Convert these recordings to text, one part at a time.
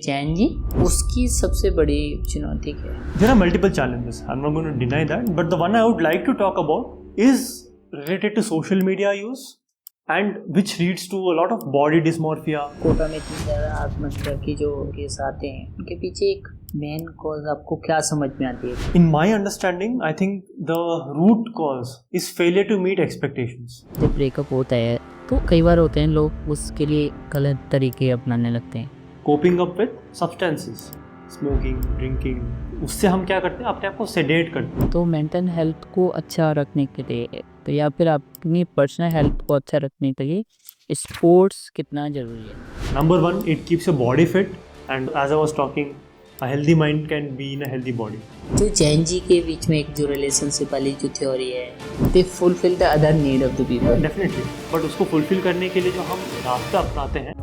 जैन जी, उसकी सबसे बड़ी चुनौती क्या है? There are multiple challenges. I'm not going to deny that, but the one I would like to talk about is related to social media use and which leads to a lot of body dysmorphia. Kota में इतनी ज़्यादा आत्महत्या की जो case आते हैं, उनके पीछे एक मेन कॉज आपको क्या समझ में आती है? In my understanding, I think the root cause is failure to meet expectations. जब ब्रेकअप होता है तो कई बार होते हैं लोग उसके लिए गलत तरीके अपनाने लगते हैं। Coping up with substances, smoking, drinking. उससे हम क्या करते हैं, अपने आप को सेडेट करते हैं। तो मेंटल हेल्थ को अच्छा रखने के लिए तो या फिर अपनी पर्सनल हेल्थ को अच्छा रखने के लिए स्पोर्ट्स कितना ज़रूरी है? Number one, it keeps your body fit, and as I was talking, a healthy mind can be in a healthy body. तो जैन जी के बीच में एक जो रिलेशनशिप वाली जो थ्योरी है, they fulfill the other need of the people. Definitely, but उसको fulfil करने के लिए जो हम रास्ता अपनाते हैं,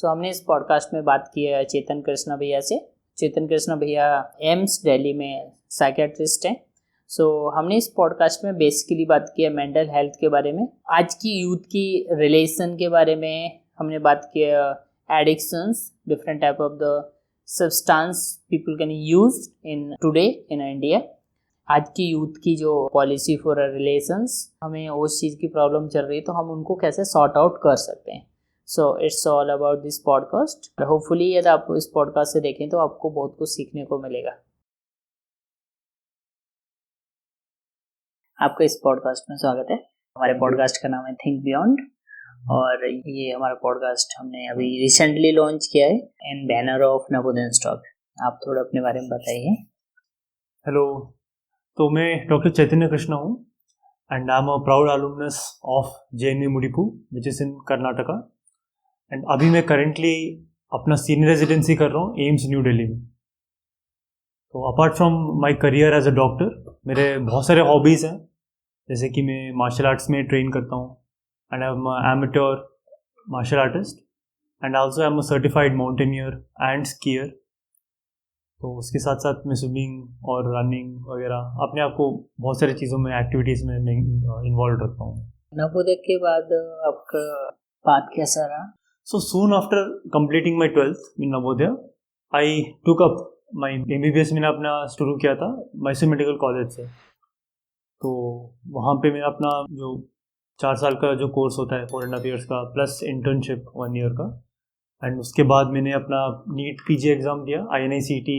हमने इस पॉडकास्ट में बात की है चेतन कृष्णा भैया से। चेतन कृष्णा भैया एम्स दिल्ली में साइकियाट्रिस्ट हैं। हमने इस पॉडकास्ट में बेसिकली बात की है मेंटल हेल्थ के बारे में, आज की यूथ की रिलेशन के बारे में हमने बात की है, addictions, different type of the substance people can use in today in India, आज की यूथ की जो पॉलिसी फॉर रिलेशंस, हमें उस चीज़ की प्रॉब्लम चल रही है तो हम उनको कैसे सॉर्ट आउट कर सकते हैं। So it's all about this podcast. Hopefully यदि आप इस पॉडकास्ट से देखें तो आपको बहुत कुछ सीखने को मिलेगा। आपका इस पॉडकास्ट में स्वागत है। हमारे पॉडकास्ट का नाम है थिंक बियॉन्ड और ये हमारा पॉडकास्ट हमने अभी रिसेंटली लॉन्च किया है इन बैनर ऑफ नवोदयंस टॉक। आप थोड़ा अपने बारे में बताइए। हेलो, तो मैं डॉक्टर चैतन्य कृष्णा हूँ and I am a proud alumnus of JNV Mudipu which is in Karnataka. And अभी मैं करेंटली अपना सीनियर रेजिडेंसी कर रहा हूँ एम्स न्यू दिल्ली में। तो apart from my career as a doctor, मेरे बहुत सारे हॉबीज़ हैं, जैसे कि मैं मार्शल आर्ट्स में ट्रेन करता हूँ and I am amateur martial artist and also I am a certified mountaineer and skier. तो उसके साथ साथ मैं स्विमिंग और रनिंग वगैरह अपने आप को बहुत सारी चीज़ों में, एक्टिविटीज़ में इन्वॉल्व रखता हूँ। नवोदय के बाद आपका पाथ कैसा रहा? So soon after completing my 12th in Navodaya, I took up my MBBS मैंने अपना शुरू किया था मैसूर मेडिकल कॉलेज से। तो वहाँ पे मैं अपना जो 4 साल का जो कोर्स होता है 4.5 years का प्लस इंटर्नशिप 1 year का, एंड उसके बाद मैंने अपना नीट PG एग्ज़ाम दिया, INI-CET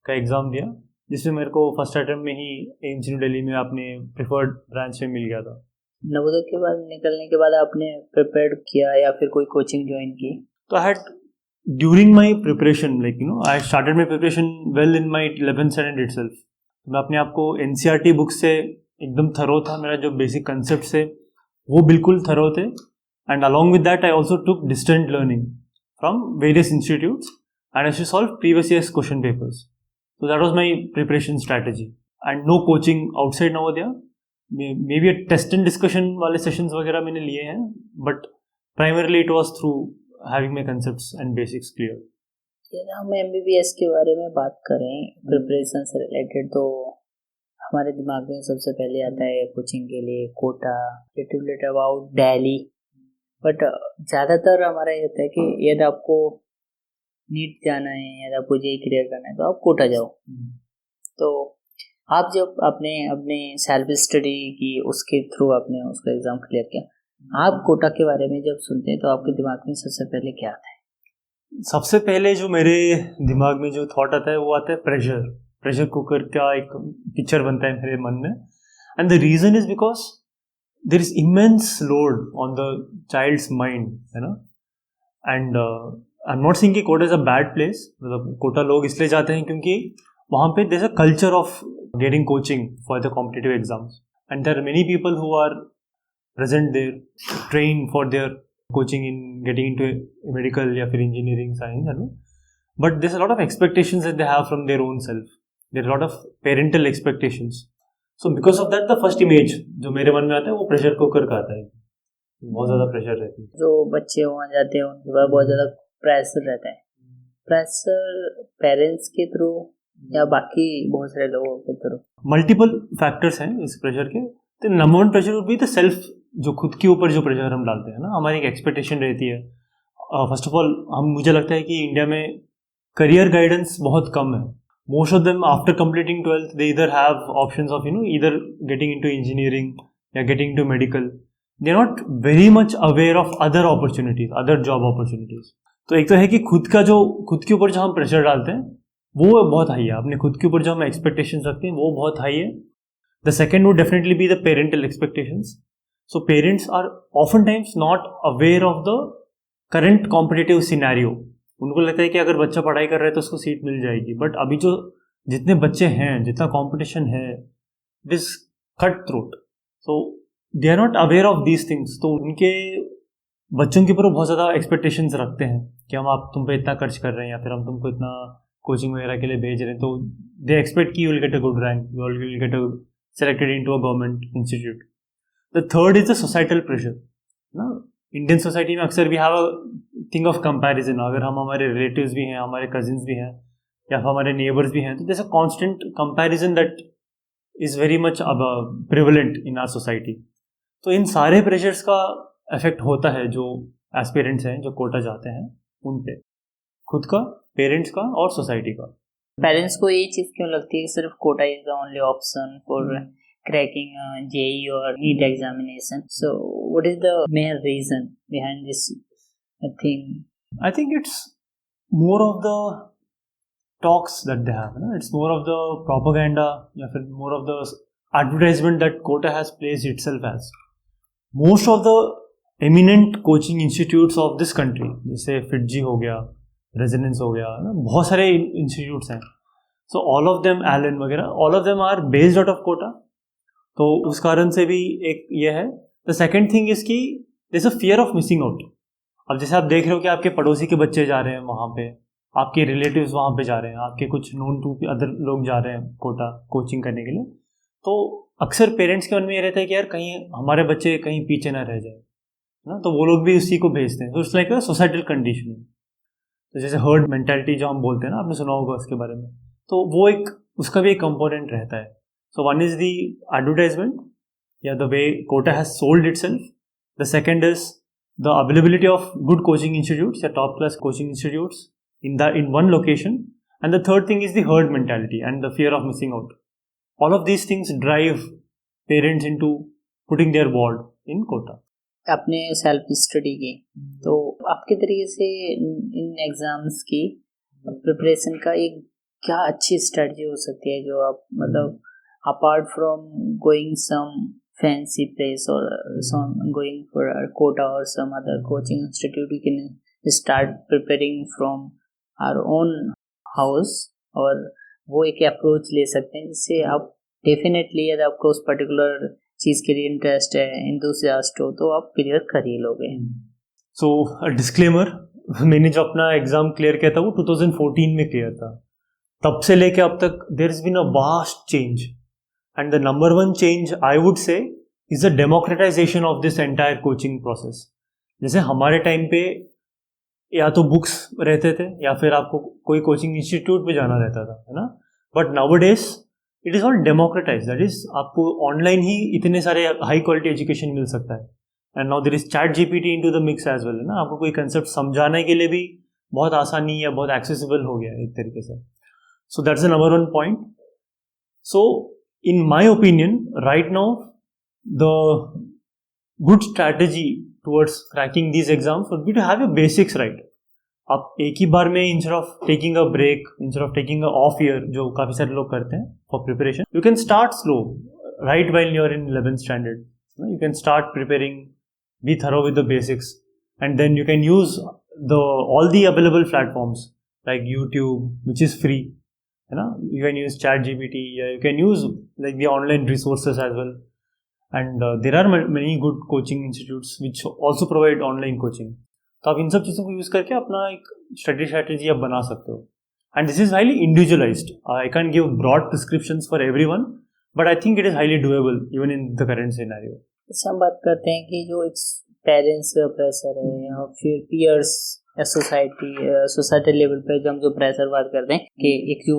का एग्ज़ाम दिया, जिसमें मेरे को फर्स्ट अटेम्प्ट में ही एम्स न्यू दिल्ली में अपने प्रिफर्ड ब्रांच में मिल गया था। नवोदय के बाद निकलने के बाद आपने प्रिपेयर किया या फिर कोई कोचिंग ज्वाइन की? तो I had during my preparation I started my preparation well in my 11th standard itself. मैं अपने आप को NCERT बुक से एकदम थरो था, मेरा जो बेसिक कंसेप्ट है वो बिल्कुल थरो थे, and along with that I also took distant learning from various institutes and I should solve previous years question papers. So that was my preparation strategy, and no coaching outside Navodaya. Maybe a test and discussion वाले sessions वगैरह मैंने लिए हैं, but primarily it was through having my concepts and basics clear. यदि हम MBBS के बारे में बात करें प्रिपरेशन से रिलेटेड, तो हमारे दिमाग में सबसे पहले आता है कोचिंग के लिए Kota, little about Delhi, but ज़्यादातर हमारा ये होता है कि यदि आपको नीट जाना है या आपको JEE क्लियर करना है तो आप कोटा जाओ। तो आप जब अपने सेल्फ स्टडी की उसके थ्रू आपने उसका एग्ज़ाम क्लियर किया, आप कोटा के बारे में जब सुनते हैं तो आपके दिमाग में सबसे पहले क्या आता है? सबसे पहले जो मेरे दिमाग में जो थॉट आता है वो आता है प्रेशर कुकर का एक पिक्चर बनता है मेरे मन में, and the reason is because there is immense load on the child's mind, है ना। And I am not saying कि Kota is a bad place, मतलब कोटा लोग इसलिए जाते हैं क्योंकि वहाँ पे there is a culture of getting coaching for the competitive exams, and there are many people who are present there, train for their coaching in getting into medical या फिर इंजीनियरिंग साइंस, है ना। But there is a lot of expectations that they have from their own self, there are lot of parental expectations. So because of that the first image जो मेरे मन में आता है वो प्रेशर कुकर का आता है, बहुत ज़्यादा प्रेशर रहती है। जो बच्चे वहाँ जाते हैं उनके पास बहुत ज़्यादा प्रेशर रहता है। प्रेशर पेरेंट्स के थ्रू या बाकी बहुत सारे लोगों के थ्रू? मल्टीपल फैक्टर्स हैं इस प्रेशर के। The number one pressure would be the self जो खुद के ऊपर जो प्रेशर हम डालते हैं ना, हमारी एक एक्सपेक्टेशन रहती है. फर्स्ट ऑफ ऑल मुझे लगता है कि इंडिया में करियर गाइडेंस बहुत कम है. Most of them after completing 12th they इधर have options of either getting into engineering या getting into medical. They are not very much aware of other opportunities, other job opportunities. तो एक तो है कि खुद के ऊपर जो हम प्रेशर डालते हैं वो बहुत हाई है. अपने खुद के ऊपर जो हम एक्सपेक्टेशंस रखते हैं वो बहुत हाई है. The second would definitely be the parental expectations. So parents are often times not aware of the current competitive scenario. उनको लगता है कि अगर बच्चा पढ़ाई कर रहा है तो उसको सीट मिल जाएगी. बट अभी जो जितने बच्चे हैं, जितना कॉम्पिटिशन है, it is cut throat. So they are not aware of these things. तो उनके बच्चों के ऊपर बहुत ज़्यादा एक्सपेक्टेशंस रखते हैं कि हम आप तुम पे इतना खर्च कर रहे हैं या फिर हम तुमको इतना कोचिंग वगैरह के लिए भेज रहे हैं. तो दे एक्सपेक्ट कि you will get a good rank, you will get a selected into a government institute. The third is the societal pressure ना. इंडियन सोसाइटी में अक्सर we have a thing of comparison. अगर हम हमारे relatives भी हैं, हमारे कजिन्स भी हैं या हमारे नेबर्स भी हैं, तो there is a constant comparison that is very much prevalent in our society. तो इन सारे प्रेशर्स का इफेक्ट होता है जो एस्पिरेंट्स हैं, जो कोटा जाते हैं, उन पे, खुद का, पेरेंट्स का और सोसाइटी का. पेरेंट्स को ये चीज़ क्यों लगती है कि सिर्फ Kota is the only option for cracking JEE or NEET examination? So what is the main reason behind this thing? I think it's more of the talks that they have. It's more of the propaganda, or more of the advertisement that Kota has placed itself as. Most of the eminent coaching institutes of this country, जैसे FITG हो गया, Resonance हो गया, बहुत सारे institutes हैं. So all of them, Allen वगैरह, all of them are based out of Kota. तो उस कारण से भी एक ये है. द सेकेंड थिंग इज कि there is a fear of missing out. अब जैसे आप देख रहे हो कि आपके पड़ोसी के बच्चे जा रहे हैं वहाँ पे, आपके रिलेटिव्स वहाँ पे जा रहे हैं, आपके कुछ नोन टू अदर लोग जा रहे हैं कोटा कोचिंग करने के लिए, तो अक्सर पेरेंट्स के मन में ये रहता है कि यार कहीं हमारे बच्चे कहीं पीछे ना रह जाए ना. तो वो लोग भी उसी को भेजते हैं. तो it's like a societal conditioning. तो जैसे हर्ड मेंटालिटी जो हम बोलते हैं ना, आपने सुना होगा उसके बारे में, तो वो एक उसका भी एक कंपोनेंट रहता है. So one is the advertisement, the way Kota has sold itself. The second is the availability of good coaching institutes, top class coaching institutes in one location. And the third thing is the herd mentality and the fear of missing out. All of these things drive parents into putting their ward in Kota. आपने self study की, तो आपके तरीके से इन exams की preparation का एक क्या अच्छी स्ट्रेटजी हो सकती है जो आप मतलब apart from going some fancy place or some going for a Kota or some other coaching institute, we can start preparing from our own house. और वो एक अप्रोच ले सकते हैं जिससे आप डेफिनेटली यदि आपको उस पर्टिकुलर चीज़ के लिए इंटरेस्ट है, इंथुसियास्ट हो, तो आप क्लियर कर ही लोगे. सो डिस्क्लेमर, मैंने जो अपना एग्जाम क्लियर किया था वो 2014 में क्लियर था. तब से लेके अब तक there is been a vast change. And the number one change I would say is the democratization of this entire coaching process. जैसे हमारे टाइम पे या तो बुक्स रहते थे या फिर आपको कोई कोचिंग इंस्टीट्यूट पे जाना रहता था, है ना. But nowadays it is all democratize. That is आपको ऑनलाइन ही इतने सारे हाई क्वालिटी एजुकेशन मिल सकता है. And now there is ChatGPT into the mix as well, है ना. आपको कोई कंसेप्ट समझाने के लिए भी बहुत आसानी या बहुत एक्सेसिबल हो गया एक तरीके से. सो that's the number one point. So in my opinion, right now, the good strategy towards cracking these exams would be to have your basics right. आप एक ही बार में instead of taking a break, instead of taking a off year, जो काफ़ी सारे लोग करते हैं for preparation, you can start slow, right while you're in 11th standard. You can start preparing, be thorough with the basics, and then you can use all the available platforms like YouTube, which is free. You can use chat GPT, you can use like the online resources as well, and there are many good coaching institutes which also provide online coaching. तो आप इन सब चीज़ों को use करके अपना एक strategy आप बना सकते हो. And this is highly individualised. I can give broad prescriptions for everyone, but I think it is highly doable even in the current scenario. इससे हम बात करते हैं कि जो एक पेरेंट्स का प्रेशर है या फिर पीयर्स या सोसाइटी लेवल पे जो हम जो प्रेशर बात करते हैं कि एक जो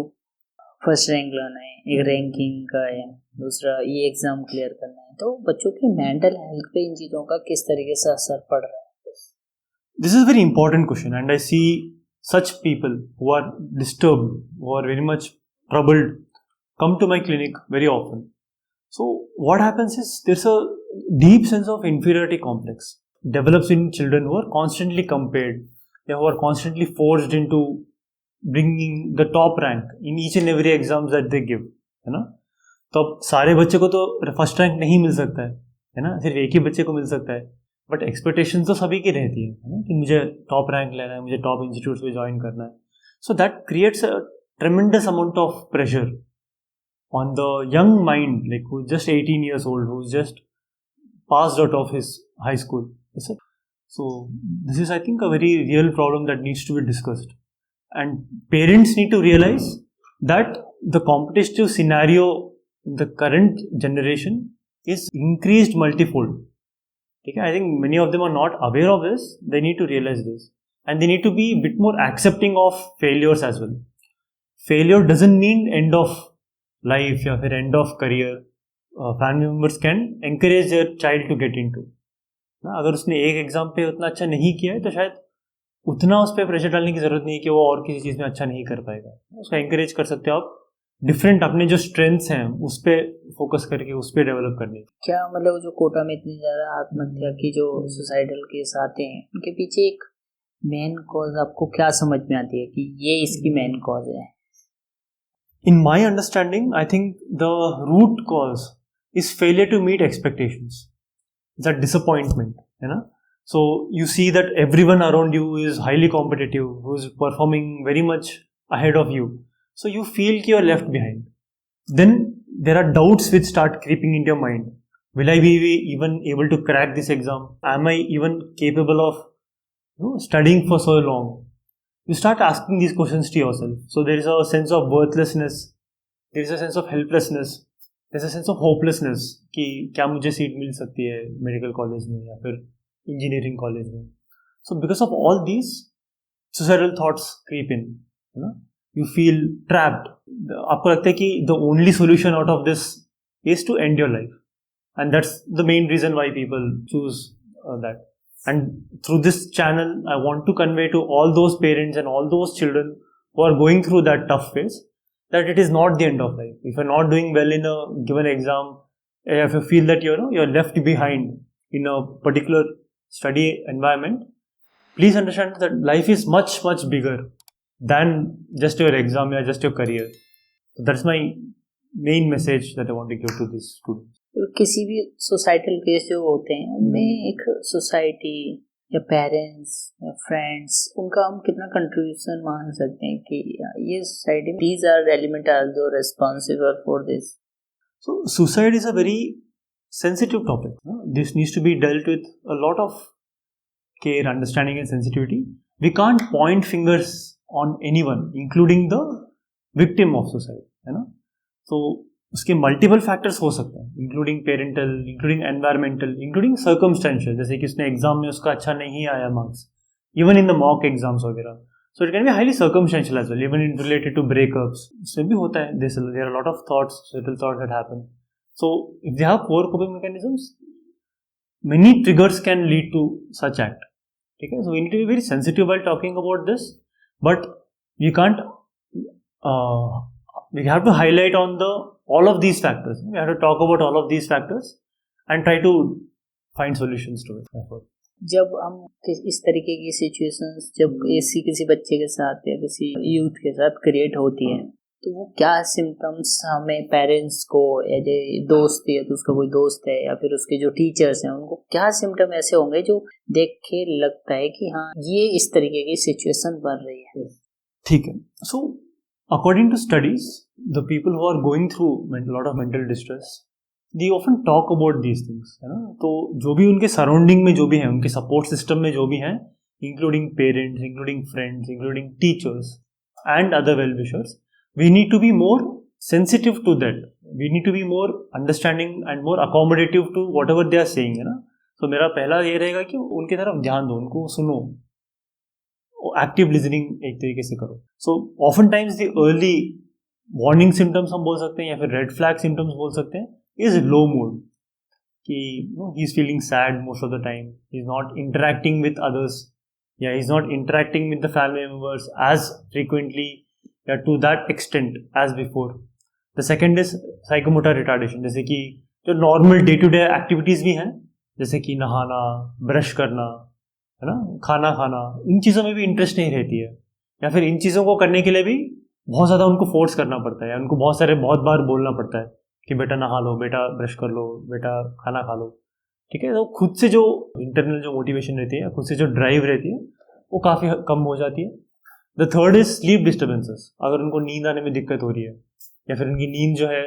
फर्स्ट रैंक लाना है, एक रैंकिंग का है, दूसरा ये एग्ज़ाम क्लियर करना है, तो बच्चों की मेंटल हेल्थ पे इन चीज़ों का किस तरीके से असर पड़ रहा है? This is a very important question, and I see such people who are disturbed, who are very much troubled, come to my clinic very often. So what happens is there's a deep sense of inferiority complex develops in children who are constantly compared, who are constantly forced into bringing the top rank in each and every exams that they give, है ना. तो अब सारे बच्चे को तो first rank नहीं मिल सकता है ना, सिर्फ एक ही बच्चे को मिल सकता है, बट एक्सपेक्टेशन तो सभी की रहती है ना, कि मुझे टॉप रैंक लेना है, मुझे टॉप इंस्टीट्यूट्स में ज्वाइन करना है. So that creates a ट्रेमेंडस amount of pressure on the young mind, like who's just 18 years old, who's just passed out of his high school. Yes, sir? So this is, I think, a very real problem that needs to be discussed. And parents need to realize that the competitive scenario in the current generation is increased multifold. Okay? I think many of them are not aware of this. They need to realize this. And they need to be a bit more accepting of failures as well. Failure doesn't mean end of life या फिर end of career. Family members can encourage their child to get into. अगर उसने एक exam पे उतना अच्छा नहीं किया है तो शायद उतना उस पर प्रेशर डालने की जरूरत नहीं है कि वो और किसी चीज़ में अच्छा नहीं कर पाएगा. उसको एनकरेज कर सकते हो आप डिफरेंट अपने जो स्ट्रेंथ्स हैं उस पर फोकस करके उस पर डेवलप करने. क्या मतलब जो कोटा में इतनी ज़्यादा आत्महत्या की जो सुसाइडल केस आते हैं उनके पीछे एक मेन कॉज आपको क्या समझ में आती है कि ये इसकी मेन कॉज है? In my understanding, I think the root cause is failure to meet expectations. That disappointment, you know. So you see that everyone around you is highly competitive, who is performing very much ahead of you. So you feel that you are left behind. Then there are doubts which start creeping into your mind. Will I be even able to crack this exam? Am I even capable of studying for so long? You start asking these questions to yourself. So there is a sense of worthlessness, there is a sense of helplessness, there is a sense of hopelessness कि क्या मुझे seat मिल सकती है medical college में या फिर engineering college में. So because of all these, suicidal thoughts creep in. You feel trapped. आपको लगता है कि the only solution out of this is to end your life, and that's the main reason why people choose that. And through this channel, I want to convey to all those parents and all those children who are going through that tough phase that it is not the end of life. If you're not doing well in a given exam, if you feel that you're left behind in a particular study environment, please understand that life is much, much bigger than just your exam or just your career. So that's my main message that I want to give to these students. किसी भी societal case जो होते हैं उनमें एक society या parents या friends उनका हम कितना कंट्रीब्यूशन मान सकते हैं कि ये society these are element are दो responsible for this? So suicide is a very sensitive topic. This needs to be dealt with a lot of care, understanding and sensitivity. We can't point fingers on anyone including the victim of suicide, है ना. तो उसके multiple factors हो सकते हैं, including parental, including environmental, including circumstantial, जैसे कि उसने एग्जाम में उसका अच्छा नहीं आया marks, even in the mock exams वगैरह. So it can be highly circumstantial as well, even in related to breakups. उसमें भी होता है, there are lot of thoughts, subtle thoughts that happen. So if they have poor coping mechanisms, many triggers can lead to such act. ठीक है, so we need to be very sensitive while talking about this, but we can't we have to highlight on all of these factors. We have to talk about all of these factors and try to find solutions to it. जब हम इस तरीके की situations जब किसी बच्चे के साथ या किसी यूथ के साथ क्रिएट होती हैं तो वो क्या सिम्टम्स हमें पेरेंट्स को या जो दोस्त है तो उसका कोई दोस्त है या फिर उसके जो टीचर्स हैं उनको क्या सिम्टम ऐसे होंगे जो देख के लगता है कि हाँ ये इस तरीके की सिचुएशन बन रही है? ठीक है. सो according to studies, the people who are going through a lot of mental distress, they often talk about these things, है ना. तो जो भी उनके सराउंडिंग में जो भी है, उनके सपोर्ट सिस्टम में जो भी हैं, including parents, including friends, including teachers and other well-wishers, we need to be more sensitive to that. We need to be more understanding and more accommodative to whatever they are saying, है ना. तो मेरा पहला ये रहेगा कि उनकी तरफ ध्यान दो, उनको सुनो, एक्टिव लिसनिंग एक तरीके से करो. So often times the early warning symptoms हम बोल सकते हैं या फिर रेड फ्लैग सिम्टम्स बोल सकते हैं इज लो मूड. कि he is feeling sad most of the time, he is not interacting with others, yeah, he is not interacting with the family members as frequently, yeah, to that extent as before. The second is psychomotor retardation, जैसे कि जो normal day to day activities भी हैं, जैसे कि नहाना, brush करना, है ना, खाना खाना, इन चीज़ों में भी इंटरेस्ट नहीं रहती है, या फिर इन चीज़ों को करने के लिए भी बहुत ज़्यादा उनको फोर्स करना पड़ता है, उनको बहुत बार बोलना पड़ता है कि बेटा नहा लो, बेटा ब्रश कर लो, बेटा खाना खा लो, ठीक है। तो खुद से जो इंटरनल जो मोटिवेशन रहती है, खुद से जो ड्राइव रहती है, वो काफ़ी कम हो जाती है। The third is sleep disturbances, अगर उनको नींद आने में दिक्कत हो रही है, या फिर उनकी नींद जो है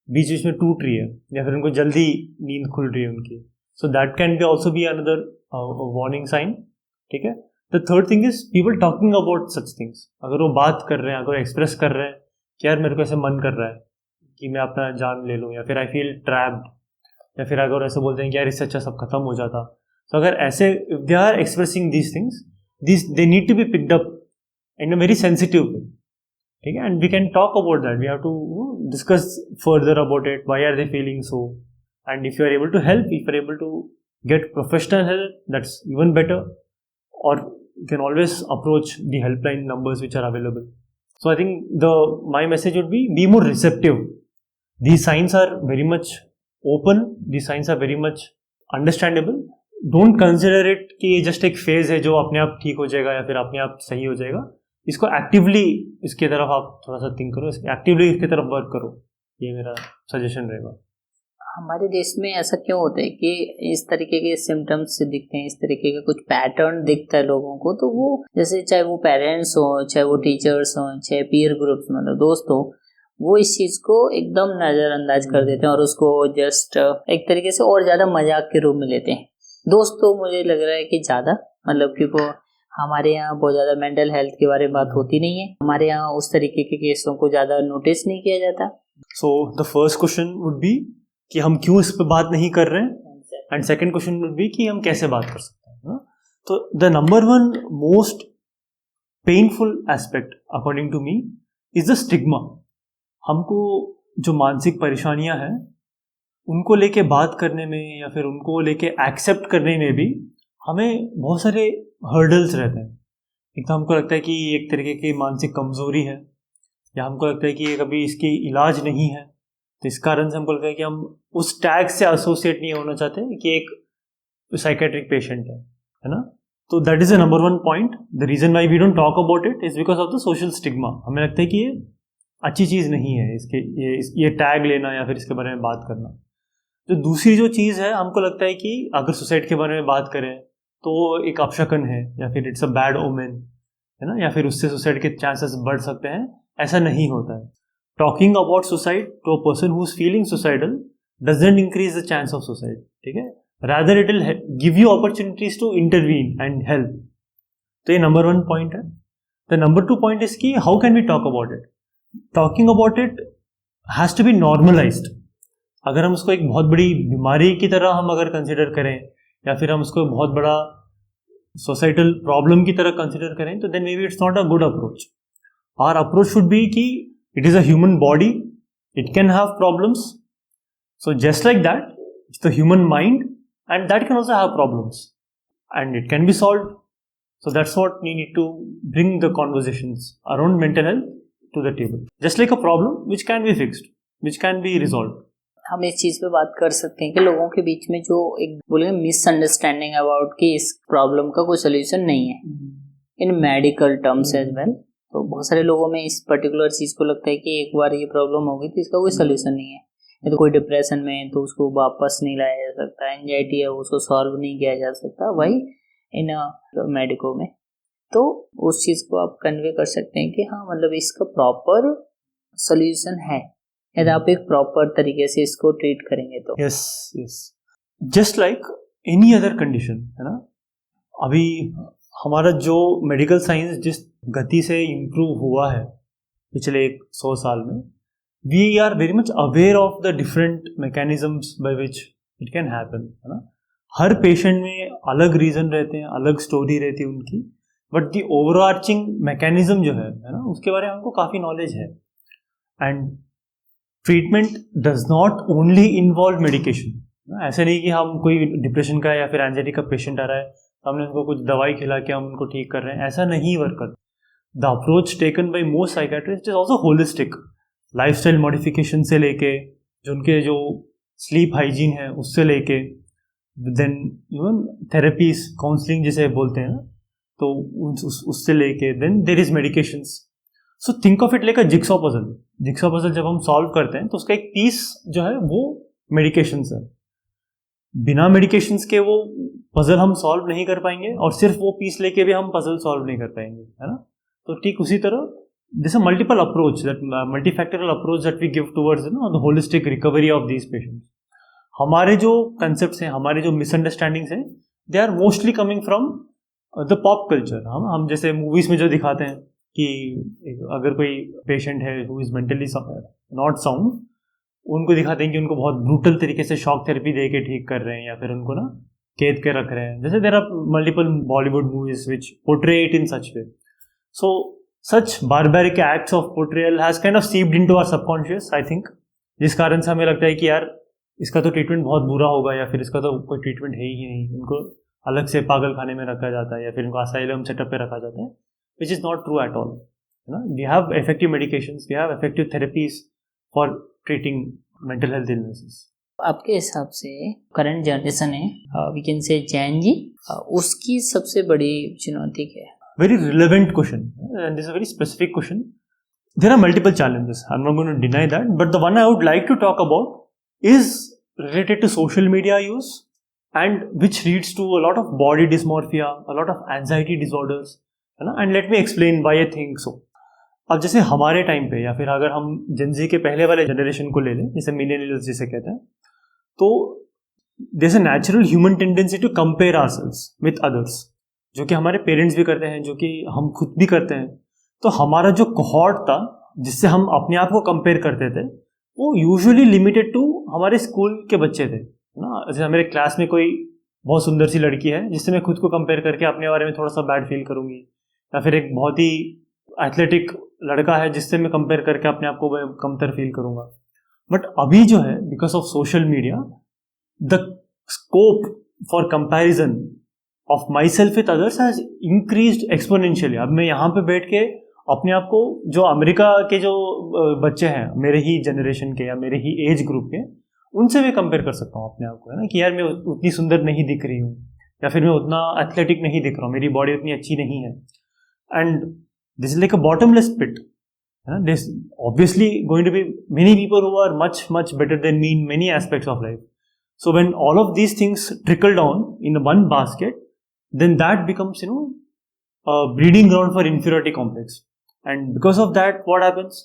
बीच बीच में टूट रही है, या फिर उनको जल्दी नींद खुल रही है उनकी, so that can be also be another warning sign, ठीक है। The third thing is people talking about such things, अगर वो बात कर रहे हैं, अगर एक्सप्रेस कर रहे हैं कि यार मेरे को ऐसे मन कर रहा है कि मैं अपना जान ले लूँ, या फिर आई फील ट्रैप्ड, या फिर अगर ऐसे बोलते हैं कि यार इससे अच्छा सब खत्म हो जाता, तो अगर ऐसे they are expressing these things, they need to be picked up in a very sensitive way, ठीक है। And we can talk about that, we have to discuss further about it, why are they feeling so, and if you are able to help, if you are able to get professional help, that's even better, or you can always approach the helpline numbers which are available. So I think my message would be more receptive. These signs are very much open, these signs are very much understandable. Don't consider it कि ये just एक phase है जो अपने आप ठीक हो जाएगा या फिर अपने आप सही हो जाएगा. इसको actively इसके तरफ आप थोड़ा सा think करो, actively इसके तरफ work करो, ये मेरा suggestion रहेगा. हमारे देश में ऐसा क्यों होता है कि इस तरीके के सिम्टम्स दिखते हैं, इस तरीके का कुछ पैटर्न दिखता है लोगों को, तो वो जैसे चाहे वो पेरेंट्स हो, चाहे वो टीचर्स हो, चाहे पीयर ग्रुप्स मतलब दोस्त हो, वो इस चीज़ को एकदम नज़रअंदाज कर देते हैं और उसको जस्ट एक तरीके से और ज़्यादा मजाक के रूप में लेते हैं. दोस्त तो मुझे लग रहा है कि ज़्यादा मतलब कि वो हमारे यहाँ बहुत ज़्यादा मेंटल हेल्थ के बारे में बात होती नहीं है, हमारे यहाँ उस तरीके के केसों को ज़्यादा नोटिस नहीं किया जाता. So the first question would be कि हम क्यों इस पे बात नहीं कर रहे हैं, and second question would be कि हम कैसे बात कर सकते हैं. तो the number one most painful aspect according to me is the stigma. हमको जो मानसिक परेशानियां हैं उनको लेके बात करने में या फिर उनको लेके एक्सेप्ट करने में भी हमें बहुत सारे हर्डल्स रहते हैं. एक तो हमको लगता है कि एक तरीके की मानसिक कमजोरी है, या हमको लगता है कि ये कभी इसकी इलाज नहीं है, तो इस कारण से हमको लगता है कि हम उस टैग से एसोसिएट नहीं होना चाहते कि एक साइकेट्रिक पेशेंट है ना. तो that is the number one point. The reason why we don't talk about it is because of the social stigma. हमें लगता है कि ये अच्छी चीज़ नहीं है इसके ये टैग लेना या फिर इसके बारे में बात करना. तो दूसरी जो चीज़ है, हमको लगता है कि अगर सुसाइड के बारे में बात करें तो वो एक अपशकन है या फिर इट्स अ बैड ओमेन, है ना, या फिर उससे सुसाइड के चांसेस बढ़ सकते हैं. ऐसा नहीं होता है. Talking about suicide to a person who's feeling suicidal doesn't increase the chance of suicide. ठीक है, rather it will give you opportunities to intervene and help. तो ये नंबर वन पॉइंट है. The number two point is कि how can we talk about it? Talking about it has to be normalized. अगर हम उसको एक बहुत बड़ी बीमारी की तरह हम अगर कंसिडर करें या फिर हम उसको बहुत बड़ा सोसाइटल प्रॉब्लम की तरह कंसिडर करें, तो then maybe it's not a good approach. Our approach should be कि it is a human body, it can have problems, so just like that it's the human mind and that can also have problems and it can be solved. So that's what we need to bring the conversations around mental health to the table, just like a problem which can be fixed, which can be resolved. हम इस चीज़ पे बात कर सकते हैं कि लोगों के बीच में जो एक बोलेंगे मिसअंडरस्टैंडिंग अबाउट कि इस प्रॉब्लम का कोई सोल्यूशन नहीं है in medical terms as well. तो बहुत सारे लोगों में इस पर्टिकुलर चीज़ को लगता है कि एक बार ये प्रॉब्लम होगी तो इसका कोई सोल्यूशन नहीं है. या तो कोई डिप्रेशन में है तो उसको वापस नहीं लाया जा सकता, एंजाइटी है उसको सॉल्व नहीं किया जा सकता, वही इन मेडिको में. तो उस चीज़ को आप कन्वे कर सकते हैं कि हाँ मतलब इसका प्रॉपर सोल्यूशन है यदि आप एक प्रॉपर तरीके से इसको ट्रीट करेंगे तो. Yes yes, just like any other condition, है ना. अभी हमारा जो मेडिकल साइंस जिस गति से इम्प्रूव हुआ है पिछले 100 साल में, we are very much aware of the different mechanisms by which it can happen, है ना. हर पेशेंट में अलग रीज़न रहते हैं, अलग स्टोरी रहती है उनकी, बट द ओवरआर्चिंग मैकेनिज्म जो है ना, उसके बारे में हमको काफ़ी नॉलेज है. And treatment does not only involve medication. ऐसे नहीं कि हम कोई डिप्रेशन का या फिर एंजाइटी का पेशेंट आ रहा है, हमने उनको कुछ दवाई खिला के हम उनको ठीक कर रहे हैं, ऐसा नहीं वर्क करता. The approach taken by most psychiatrist is also holistic. Lifestyle modification से लेके जो उनके जो स्लीप हाइजीन है उससे लेके देन इवन थेरेपीज, काउंसलिंग जिसे बोलते हैं, तो उससे लेके then there is medications. So think of it like a jigsaw puzzle. Jigsaw puzzle जब हम सॉल्व करते हैं तो उसका एक पीस जो है वो मेडिकेशंस है. बिना मेडिकेशंस के वो पजल हम सॉल्व नहीं कर पाएंगे और सिर्फ वो पीस लेके भी हम पजल सॉल्व नहीं कर पाएंगे, है ना. तो ठीक उसी तरह this a multiple approach, that multifactorial approach that we give towards the holistic recovery of these patients. हमारे जो कंसेप्ट्स हैं, हमारे जो मिसअंडरस्टैंडिंग्स हैं, they are mostly coming from the pop culture. हम जैसे मूवीज में जो दिखाते हैं कि अगर कोई पेशेंट है who is mentally not sound, उनको दिखाते हैं कि उनको बहुत ब्रूटल तरीके से शॉक थेरेपी दे के ठीक कर रहे हैं या फिर उनको ना कैद के रख रहे हैं. जैसे there are multiple Bollywood movies which portray it in such way. So such barbaric acts of portrayal has kind of seeped into our subconscious, I think, जिस कारण से हमें लगता है कि यार इसका तो ट्रीटमेंट बहुत बुरा होगा या फिर इसका तो कोई ट्रीटमेंट है ही नहीं. उनको अलग से पागल खाने में रखा जाता है या फिर उनको असाइलम सेटअप पे रखा जाता है, which is not true at all. We have effective medications, we have effective therapies for treating mental health illnesses. आपके हिसाब से करंट जनरेशन है, वी कैन से जैन जी, उसकी सबसे बड़ी चुनौती क्या है? Very relevant question, and this is a very specific question. There are multiple challenges. I'm not going to deny that, but the one I would like to talk about is related to social media use, and which leads to a lot of body dysmorphia, a lot of anxiety disorders, है ना. And let me explain why I think so. अब जैसे हमारे time पे या फिर अगर हम जेनजी के पहले वाले जनरेशन को ले लें, जैसे मिलेनियल्स जिसे कहते हैं, तो there is a natural human tendency to compare ourselves with others, जो कि हमारे पेरेंट्स भी करते हैं, जो कि हम खुद भी करते हैं. तो हमारा जो कोहॉर्ट था जिससे हम अपने आप को कंपेयर करते थे, वो यूजुअली लिमिटेड टू हमारे स्कूल के बच्चे थे ना. जैसे मेरे क्लास में कोई बहुत सुंदर सी लड़की है जिससे मैं खुद को कंपेयर करके अपने बारे में थोड़ा सा बैड फील करूंगी, या फिर एक बहुत ही एथलेटिक लड़का है जिससे मैं कंपेयर करके अपने आप को कमतर फील करूंगा. बट अभी जो है, because of social media, the scope for comparison of my self with others has increased exponentially. अब मैं यहाँ पे बैठ के अपने आप को, जो अमेरिका के जो बच्चे हैं मेरे ही जनरेशन के या मेरे ही एज ग्रुप के, उनसे भी कंपेयर कर सकता हूँ अपने आप को, है ना, कि यार मैं उतनी सुंदर नहीं दिख रही हूँ या फिर मैं उतना एथलेटिक नहीं दिख रहा हूँ, मेरी बॉडी उतनी अच्छी नहीं है. And this is like a bottomless pit. There's obviously going to be many people who are much, much better than me in many aspects of life. So when all of these things trickle down in one basket, then that becomes, a breeding ground for inferiority complex. And because of that, what happens?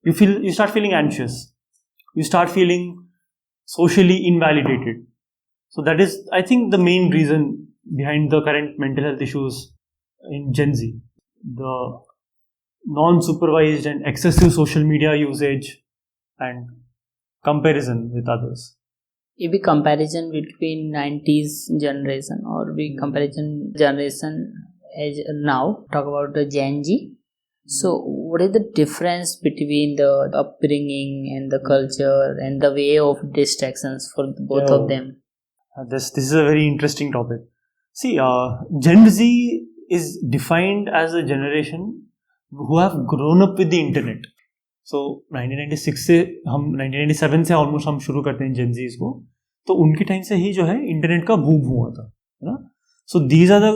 You start feeling anxious. You start feeling socially invalidated. So that is, I think, the main reason behind the current mental health issues in Gen Z. The non-supervised and excessive social media usage and comparison with others. It be comparison between 90s generation or be comparison generation as now. Talk about the Gen Z. So what is the difference between the upbringing and the culture and the way of distractions for both of them? This is a very interesting topic. See, Gen Z is defined as a generation who have grown up with the internet. So 1996 से हम 1997 से almost हम शुरू करते हैं Gen Z's को, तो उनके टाइम से ही जो है इंटरनेट का बूम हुआ था, है ना. So these are the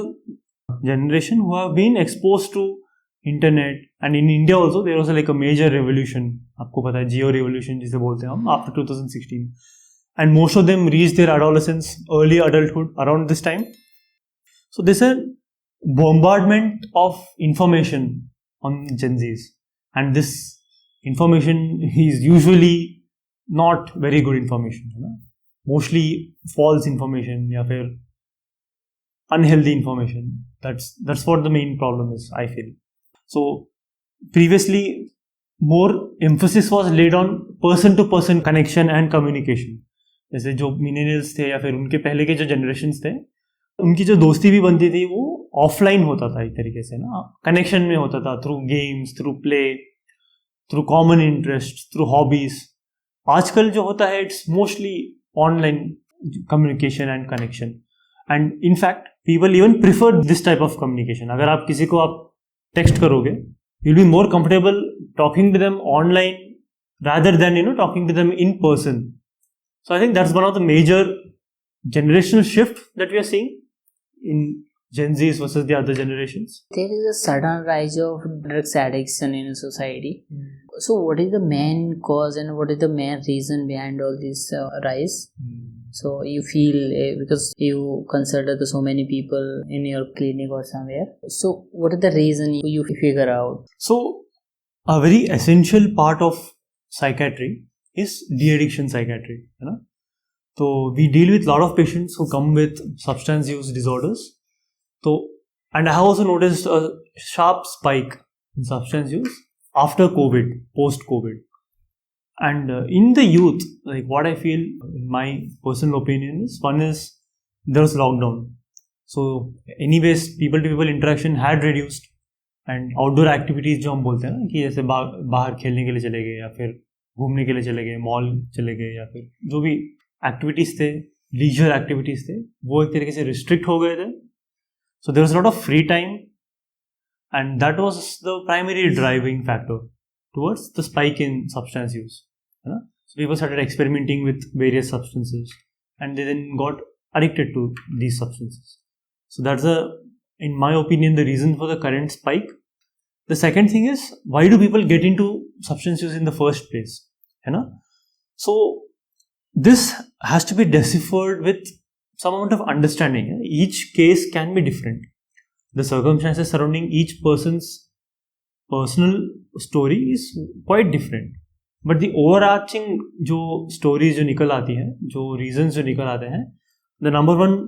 generation who have been exposed to internet. And in India also there was like a major revolution, आपको पता है, जियो रेवोल्यूशन जिसे बोलते हैं हम, after 2016. And most of them reach their adolescence, early adulthood around this time. So this is bombardment of information on Gen Zs, and this information is usually not very good information, mostly false information या फिर unhealthy information. That's what the main problem is, I feel. So previously more emphasis was laid on person to person connection and communication. जैसे जो millennials थे या फिर उनके पहले के जो generations थे, उनकी जो दोस्ती भी बनती थी वो ऑफलाइन होता था, एक तरीके से ना, कनेक्शन में होता था, through games, through play, through common interest, through hobbies. आजकल जो होता है it's mostly online, communication and connection. And in fact, people even prefer this type of communication. अगर आप किसी को आप text करोगे, you'll be more comfortable talking to them online rather than talking to them in person. So I think that's one of the major generational shift that we are seeing in Gen Zs versus the other generations. There is a sudden rise of drugs addiction in society. So what is the main cause and what is the main reason behind all this rise? So you feel, because you consider so many people in your clinic or somewhere, so what is the reason you figure out? So a very essential part of psychiatry is de-addiction psychiatry. So we deal with a lot of patients who come with substance use disorders. So, and I have also noticed a sharp spike in substance use after COVID, post-COVID. And in the youth, like what I feel, in my personal opinion is, one is there was lockdown. So anyways, people-to-people interaction had reduced. And outdoor activities जो हम बोलते हैं ना कि जैसे बाहर खेलने के लिए चले गए या फिर घूमने के लिए चले गए, मॉल चले गए या फिर जो भी एक्टिविटीज़ थे, लीजर एक्टिविटीज़ थे, वो एक तरीके से रिस्ट्रिक्ट हो गए थे. So there was a lot of free time, and that was the primary driving factor towards the spike in substance use. So people started experimenting with various substances, and they then got addicted to these substances. So that's in my opinion, the reason for the current spike. The second thing is, why do people get into substance use in the first place? So this has to be deciphered with some amount of understanding. Each case can be different. The circumstances surrounding each person's personal story is quite different. But the overarching जो stories जो निकल आती हैं, जो reasons जो निकल आते हैं, the number one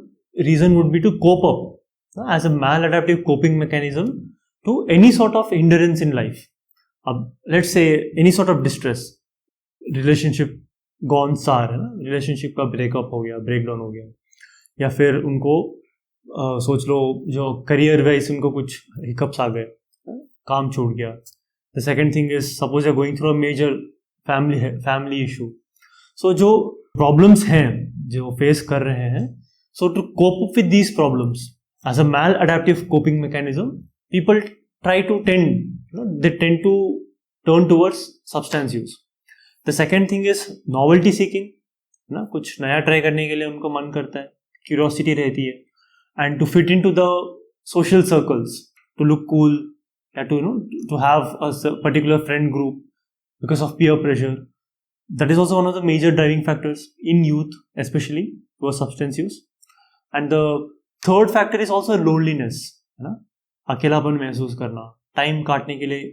reason would be to cope up as a maladaptive coping mechanism to any sort of hindrance in life. Let's say any sort of distress, relationship gone sour, relationship का breakup हो गया, breakdown हो गया, या फिर उनको सोच लो जो करियर वाइज उनको कुछ हिकअप्स आ गए, काम छूट गया. The second thing is suppose you are going through a major family issue. So जो प्रॉब्लम्स हैं जो फेस कर रहे हैं, so to cope up with these problems as a maladaptive coping mechanism, people try to they tend to turn towards substance use. The second thing is novelty seeking. कुछ नया try करने के लिए उनको मन करता है, क्यूरियोसिटी रहती है, and to fit into the social circles, to look cool, to have a particular friend group because of peer pressure. That is also one of the major driving factors in youth, especially towards substance use. And the third factor is also loneliness. अकेलापन महसूस करना, time काटने के लिए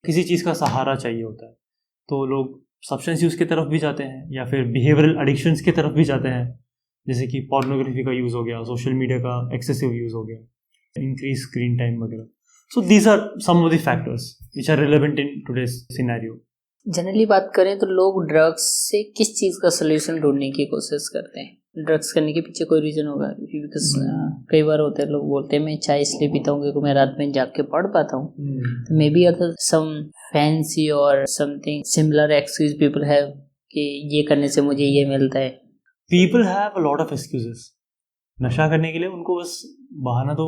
किसी चीज़ का सहारा चाहिए होता है, तो लोग सब्सटेंस यूज की तरफ भी जाते हैं या फिर बिहेवियरल एडिक्शंस की तरफ भी जाते हैं, जैसे कि पोर्नोग्राफी का यूज़ हो गया, सोशल मीडिया का एक्सेसिव यूज़ हो गया, इंक्रीज स्क्रीन टाइम वगैरह. So these are some of the factors which are relevant in today's scenario. Generally बात करें तो लोग ड्रग्स से किस चीज़ का सोल्यूशन ढूंढने की कोशिश करते हैं? ड्रग्स करने के पीछे कोई रीज़न होगा? बिकॉज कई बार होते हैं लोग बोलते हैं मैं चाय इसलिए पीता हूँ क्योंकि मैं रात में जाग के पढ़ पाता हूँ. तो maybe other some fancy और something similar excuse people have कि ये करने से मुझे ये मिलता है. People have a lot of excuses. नशा करने के लिए उनको बस बहाना तो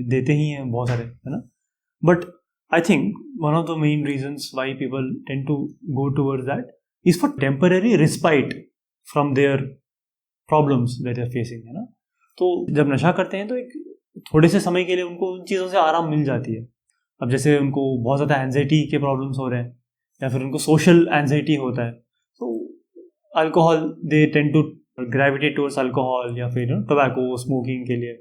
देते ही हैं बहुत सारे, है ना. But I think one of the main reasons why people tend to go towards that is for temporary respite from their problems that they are facing, है ना. तो जब नशा करते हैं तो एक थोड़े से समय के लिए उनको उन चीज़ों से आराम मिल जाती है. अब जैसे उनको बहुत ज़्यादा एंजाइटी के प्रॉब्लम्स हो रहे हैं या फिर उनको सोशल एंजाइटी होता है, तो alcohol they tend to gravitate towards alcohol या फिर टोबैको स्मोकिंग के लिए,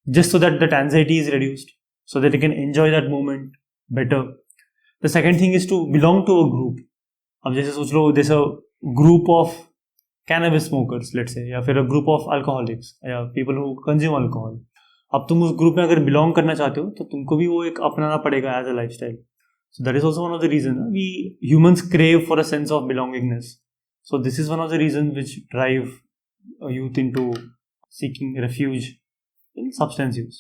just so that anxiety is reduced, so that you can enjoy that moment better. The second thing is to belong to a group. अब जैसे सोच लो this a group of cannabis smokers let's say, या फिर a group of alcoholics या people who consume alcohol. अब तुम उस ग्रुप में अगर बिलोंग करना चाहते हो तो तुमको भी वो एक अपनाना पड़ेगा as a lifestyle. So that is also one of the reason we humans crave for a sense of belongingness. So this is one of the reasons which drive youth into seeking refuge in substance use.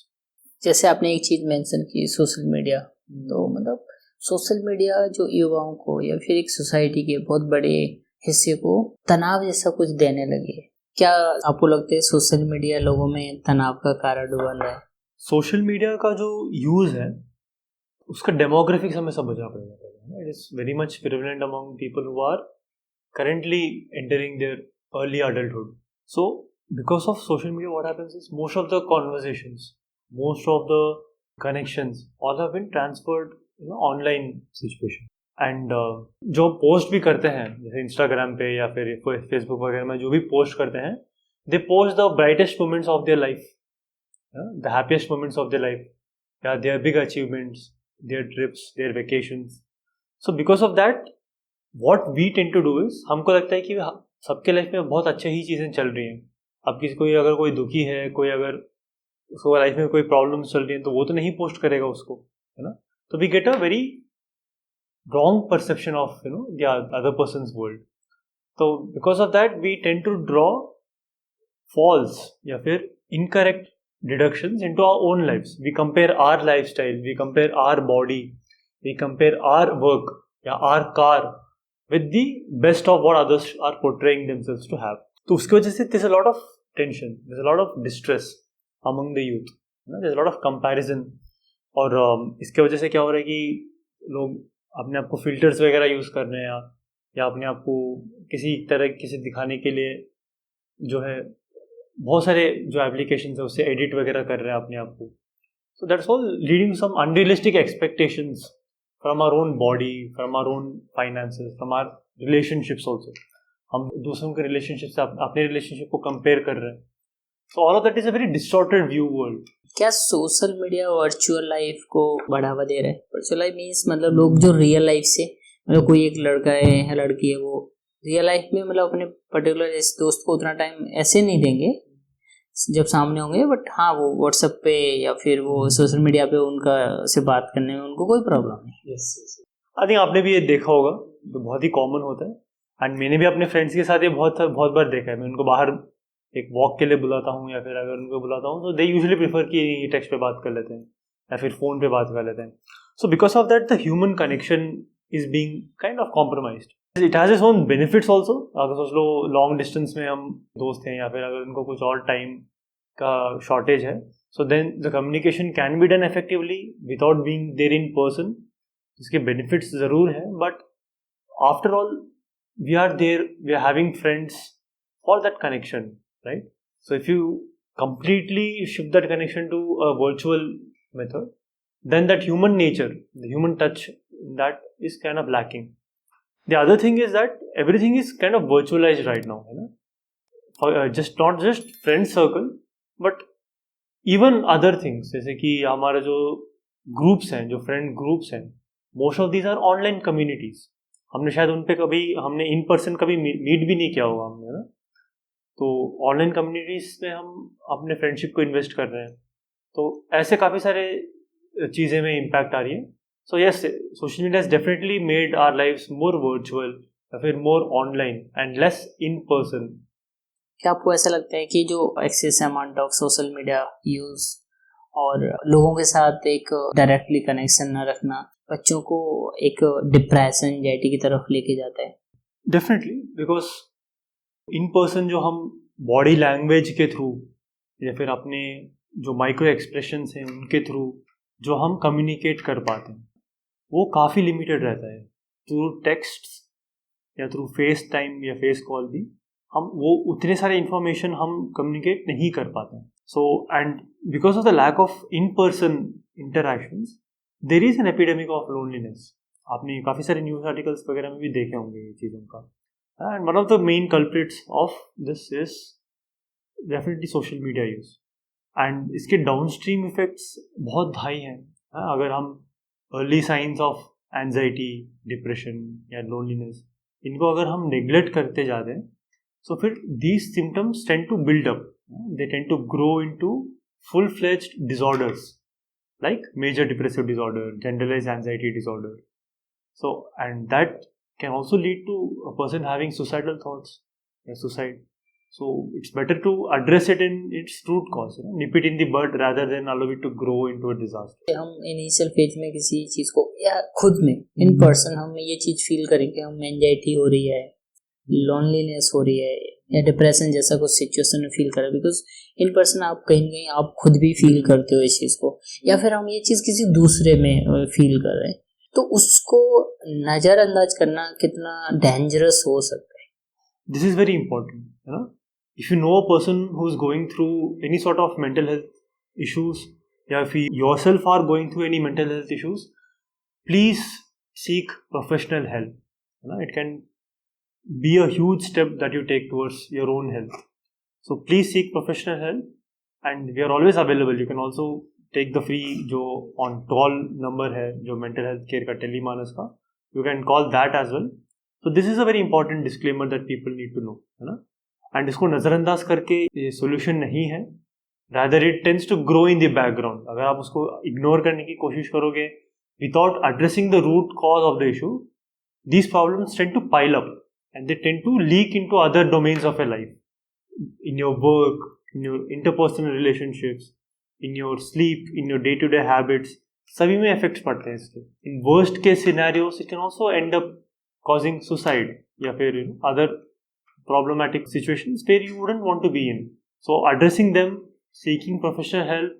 जैसे आपने एक चीज़ mention की social media, तो मतलब social media जो युवाओं को या फिर एक सोसाइटी के बहुत बड़े हिस्से को तनाव जैसा कुछ देने लगे. क्या आपको लगता है सोशल मीडिया लोगों में तनाव का कारण बन रहा है? सोशल मीडिया का जो यूज है उसका डेमोग्राफिक्स हमें समझना पड़ेगा. It is very much prevalent among people who are currently entering their early adulthood. So because of social media, what happens is most of the conversations, most of the connections all have been transferred online situation. And जो post भी करते हैं जैसे Instagram पे या फिर Facebook वगैरह में जो भी पोस्ट करते हैं, they post the brightest moments of their life, the happiest moments of their life, their big achievements, their trips, their vacations. So because of that, what we tend to do is, हमको लगता है कि सबके life में बहुत अच्छी ही चीज़ें चल रही हैं. अब किसी कोई अगर कोई दुखी है, कोई अगर उसको लाइफ में कोई प्रॉब्लम चल रही है तो वो तो नहीं पोस्ट करेगा उसको, है ना. तो we get a very wrong perception of the other person's world. तो because of that we tend to draw false या फिर incorrect deductions into our own lifes. We compare our lifestyle, we compare our body, we compare our work या our car with the best of what others are portraying themselves to have. तो उसकी वजह से there's a lot of tension, there's a lot of distress among the youth, there's a lot of comparison. और इसके वजह से क्या हो रहा है कि लोग अपने आप को फिल्टर्स वगैरह यूज़ कर रहे हैं या अपने आप को किसी तरह किसी दिखाने के लिए जो है बहुत सारे जो एप्लीकेशंस है उससे एडिट वगैरह कर रहे हैं अपने आप को. So that's all leading to some unrealistic expectations from our own body, from our own finances, from our relationships also. हम दूसरों के रिलेशनशिप से अपने रिलेशनशिप को कंपेयर कर रहे हैं. So all of that is a very distorted view world. क्या सोशल मीडिया वर्चुअल लाइफ को बढ़ावा दे रहा है? वर्चुअल लाइफ मीन्स मतलब लोग जो रियल लाइफ से मतलब कोई एक लड़का है या लड़की है वो रियल लाइफ में मतलब अपने पर्टिकुलर इस दोस्त को उतना टाइम ऐसे नहीं देंगे जब सामने होंगे, बट हाँ वो व्हाट्सएप पे या फिर वो सोशल मीडिया पे उनका से बात करने में उनको कोई प्रॉब्लम नहीं. आई थिंक आपने भी ये देखा होगा, तो बहुत ही कॉमन होता है. एंड मैंने भी अपने फ्रेंड्स के साथ ये बहुत बार देखा है. मैं उनको बाहर एक वॉक के लिए बुलाता हूँ या फिर अगर उनको बुलाता हूँ तो दे यूजुअली प्रेफर कि टेक्स्ट पे बात कर लेते हैं या फिर फ़ोन पे बात कर लेते हैं. सो because of that the human connection is being kind of compromised. It has its own benefits also. अगर सोच लो लॉन्ग डिस्टेंस में हम दोस्त हैं या फिर अगर उनको कुछ और टाइम का शॉर्टेज है, so then the communication can be done effectively without being there in person. इसके बेनिफिट्स ज़रूर हैं, but after all we are there, we are having friends for that connection, right? So if you completely shift that connection to a virtual method, then that human nature, the human touch, that is kind of lacking. The other thing is that everything is kind of virtualized right now, you know? For just not just friend circle, but even other things. जैसे कि हमारे जो groups हैं, जो friend groups हैं, most of these are online communities. हमने शायद उन पे कभी हमने in person कभी meet भी नहीं किया होगा हमने, ना? तो ऑनलाइन कम्युनिटीज़ में हम अपने फ्रेंडशिप को इन्वेस्ट कर रहे हैं. तो ऐसे काफ़ी सारे चीज़ें में इम्पैक्ट आ रही है. So yes, social media has definitely made our lifes more virtual या फिर more online and less in person. क्या आपको ऐसा लगता है कि जो excess amount of social media use और लोगों के साथ एक डायरेक्टली कनेक्शन न रखना बच्चों को एक डिप्रेशन, एंजाइटी की तरफ लेके जाता है? डेफिनेटली, बिकॉज इन पर्सन जो हम बॉडी लैंग्वेज के थ्रू या फिर अपने जो माइक्रो एक्सप्रेशंस हैं उनके थ्रू जो हम कम्युनिकेट कर पाते हैं वो काफ़ी लिमिटेड रहता है. थ्रू टेक्स्ट या थ्रू फेस टाइम या फेस कॉल भी हम वो उतने सारे इंफॉर्मेशन हम कम्युनिकेट नहीं कर पाते हैं. So and because of the lack of in person interactions there is an epidemic of loneliness. आपने काफ़ी सारे न्यूज़ आर्टिकल्स वगैरह में भी देखे होंगे ये चीज़ों का. And one of the main culprits of this is definitely social media use. And इसके downstream effects बहुत हाई हैं. अगर हम early signs of anxiety, depression या loneliness इनको अगर हम neglect करते जाते हैं, so फिर these symptoms tend to build up. They tend to grow into full-fledged disorders like major depressive disorder, generalized anxiety disorder. So and that can also lead to a person having suicidal thoughts या suicide. So it's better to address it in its root cause, nip it in the bud rather than allow it to grow into a disaster. हम initial phase में किसी चीज़ को या खुद में in person हम ये चीज़ फील करें कि हम एंजाइटी हो रही है, लोनलीनेस हो रही है या डिप्रेशन जैसा कुछ सिचुएशन में फील कर रहे हो, बिकॉज इन पर्सन आप कहीं ना कहीं आप खुद भी फील करते हो इस चीज़ को, या फिर हम ये चीज़ किसी दूसरे में फील कर रहे हैं, तो उसको नज़रअंदाज करना कितना डेंजरस हो सकता है. This is very important, you know. If you know a person who is going through any sort of mental health issues, या if you yourself are going through any mental health issues, please seek professional help. You know, it can be a huge step that you take towards your own health. So please seek professional help, and we are always available. You can also take the free जो on call number है जो mental health care का टेलीमानस का, you can call that as well. So this is a very important disclaimer that people need to know, है ना. And इसको नज़रअंदाज करके ये solution नहीं है, rather it tends to grow in the background. अगर आप उसको ignore करने की कोशिश करोगे without addressing the root cause of the issue, these problems tend to pile up and they tend to leak into other domains of your life, in your work, in your interpersonal relationships, in your sleep, in your day-to-day habits. सभी में effects पड़ते हैं इसके. In worst case scenarios, it can also end up causing suicide या फिर other problematic situations where you wouldn't want to be in. So addressing them, seeking professional help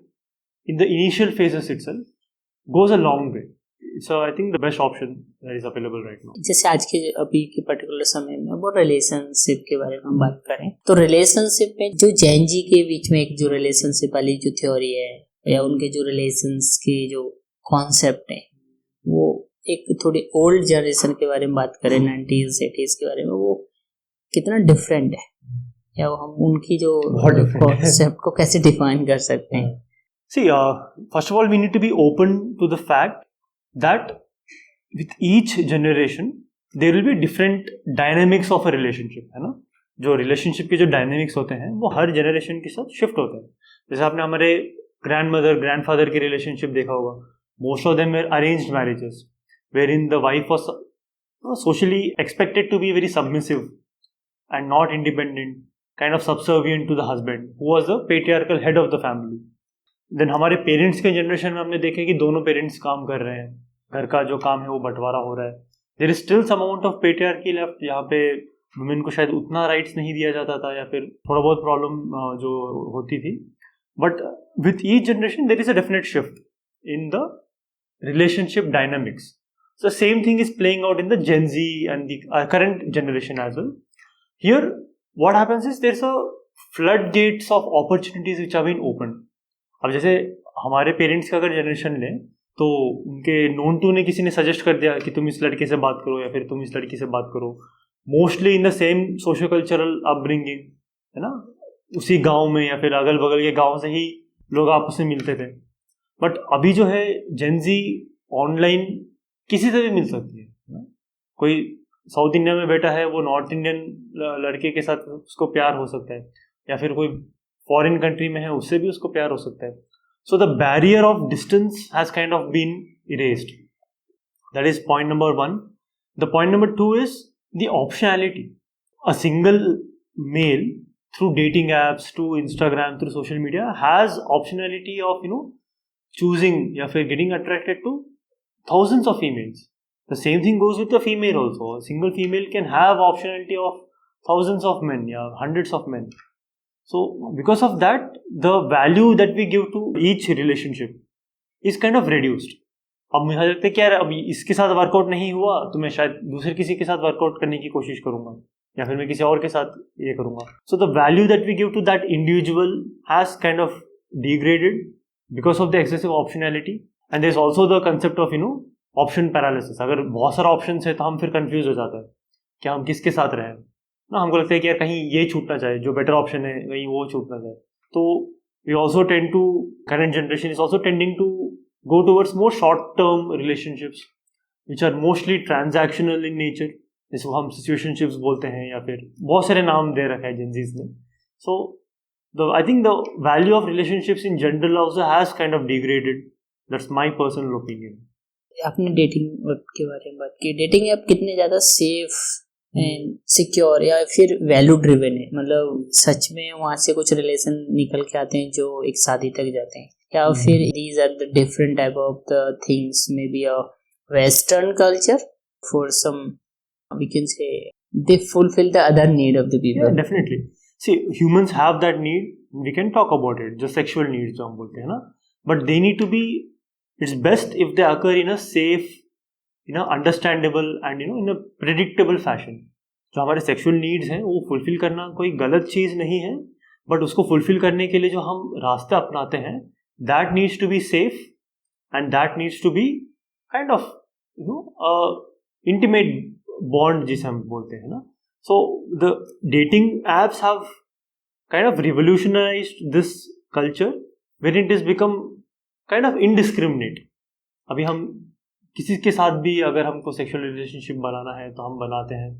in the initial phases itself goes a long way. So I think the best option that is available right now. जैसे आज के अभी के particular समय में वो relationship के बारे में हम बात करें, तो रिलेशनशिप में जो जैन जी के बीच में एक जो रिलेशनशिप वाली जो थ्योरी है या उनके जो रिलेशंस की जो कॉन्सेप्ट है, वो एक थोड़ी ओल्ड जनरेशन के बारे में बात करें 90s 80s के बारे में, वो कितना डिफरेंट है, या वो हम उनकी जो कॉन्सेप्ट को कैसे डिफाइन कर सकते हैं? See, first of all, we need to be open to the fact that with each generation there will be different dynamics of a relationship, है ना. जो relationship के जो dynamics होते हैं वो हर generation के साथ shift होते हैं. जैसे आपने हमारे grandmother grandfather की relationship देखा होगा, most of them were arranged marriages wherein the wife was socially expected to be very submissive and not independent, kind of subservient to the husband who was the patriarchal head of the family. Then हमारे parents के generation में हमने देखे कि दोनों parents काम कर रहे हैं, घर का जो काम है वो बंटवारा हो रहा है. There is still some amount of patriarchy left, यहाँ पे वुमेन को शायद उतना राइट्स नहीं दिया जाता था या फिर थोड़ा बहुत प्रॉब्लम जो होती थी. But with each generation there is a definite shift in the relationship dynamics. So same thing is playing out in the gen Z and the current generation as well. Here what happens is there is a flood gates of opportunities which have been open. अब जैसे हमारे parents का अगर generation लें तो उनके known to ने किसी ने सजेस्ट कर दिया कि तुम इस लड़के से बात करो या फिर तुम इस लड़की से बात करो, mostly in the same socio cultural upbringing, है ना, उसी गांव में या फिर अगल बगल के गांव से ही लोग आपस में मिलते थे. बट अभी जो है जेन जी ऑनलाइन किसी से भी मिल सकती है. कोई साउथ इंडिया में बैठा है वो नॉर्थ इंडियन लड़के के साथ उसको प्यार हो सकता है, या फिर कोई फॉरेन कंट्री में है उससे भी उसको प्यार हो सकता है. So the barrier of distance has kind of been erased. That is point number 1. The point number 2 is the optionality. A single male through dating apps, through Instagram, through social media has optionality of choosing या फिर getting attracted to thousands of females. The same thing goes with the female also. A single female can have optionality of thousands of men, yeah, hundreds of men. So because of that, the value that we give to each relationship is kind of reduced. अब मुझे लगता है कि यार अभी इसके साथ workout नहीं हुआ तो मैं शायद दूसरे किसी के साथ वर्कआउट करने की कोशिश करूंगा या फिर मैं किसी और के साथ ये करूंगा. So the value that we give to that individual has kind of degraded because of the excessive optionality. And there is also the concept of option paralysis. अगर बहुत सारा ऑप्शंस है तो हम फिर कंफ्यूज हो जाते हैं कि हम किसके साथ रहें ना. हमको लगता है कि यार कहीं ये छूटना चाहिए, जो बेटर ऑप्शन है कहीं वो छूटना चाहिए. तो we also tend to, current generation is also tending to go towards more short term relationships which are mostly transactional in nature, जिसको हम सिचुएशनशिप्स बोलते हैं या फिर बहुत सारे नाम दे रखा है जिनजीज ने. So I think the value of relationships in general also has kind of degraded. That's my personal opinion. आपने डेटिंग ऐप के बारे में बात की. डेटिंग ऐप कितने ज़्यादा सेफ एंड सिक्योर या फिर वैल्यू ड्रिवन है? मतलब सच में वहाँ से कुछ रिलेशन निकल के आते हैं जो एक शादी तक जाते हैं, या फिर these are the different type of the things, maybe a western culture for some, we can say they fulfill the other need of the people. Yeah, definitely. See, humans have that need. We can talk about it. जो sexual needs जो हम बोलते हैं ना, but they need to be. It's best if they occur in a safe, understandable and in a predictable fashion. जो हमारे sexual needs हैं वो fulfill करना कोई गलत चीज़ नहीं है, but उसको fulfill करने के लिए जो हम रास्ते अपनाते हैं, that needs to be safe and that needs to be kind of intimate bond जिसे हम बोलते हैं ना. So the dating apps have kind of revolutionized this culture where it has become kind of indiscriminate. अभी हम किसी के साथ भी अगर हमको सेक्सुअल रिलेशनशिप बनाना है तो हम बनाते हैं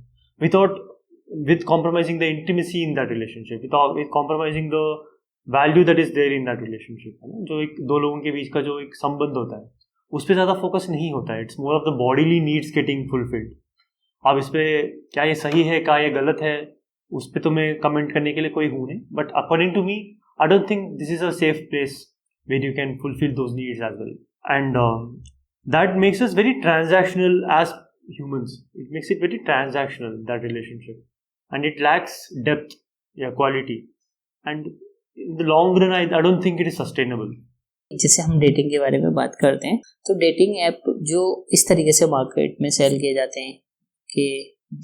with compromising the intimacy in that relationship, with compromising the value that is there in that relationship. जो एक दो लोगों के बीच का जो एक संबंध होता है उस पर ज़्यादा फोकस नहीं होता है. It's more of the bodily needs getting fulfilled. अब इस पर क्या ये सही है, क्या ये गलत है, उस पर तो मैं कमेंट करने के लिए कोई हूँ नहीं. But according to me, I don't think this is a safe place where you can fulfil those needs as well. And that makes us very transactional as humans. It makes it very transactional, that relationship, and it lacks depth, quality, and in the long run I don't think it is sustainable. जैसे हम dating के बारे में बात करते हैं तो dating app जो इस तरीके से मार्केट में सेल किए जाते हैं कि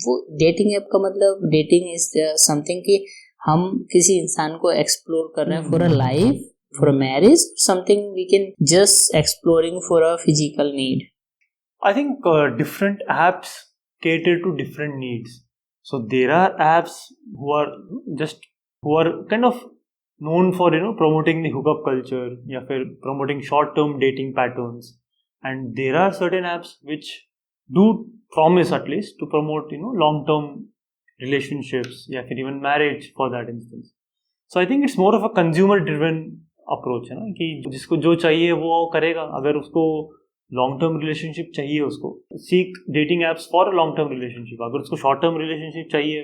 वो डेटिंग ऐप का मतलब डेटिंग इज समथिंग कि हम किसी इंसान को एक्सप्लोर कर रहे हैं for a life, for a marriage, something we can just exploring for a physical need. I think different apps cater to different needs. So there are apps who are kind of known for promoting the hookup culture, या फिर promoting short-term dating patterns, and there are certain apps which do promise at least to promote long-term relationships, या फिर even marriage for that instance. So I think it's more of a consumer-driven approach है ना, कि जिसको जो चाहिए वो करेगा. अगर उसको लॉन्ग टर्म रिलेशनशिप चाहिए, उसको seek dating apps for a long term relationship. अगर उसको शॉर्ट टर्म रिलेशनशिप चाहिए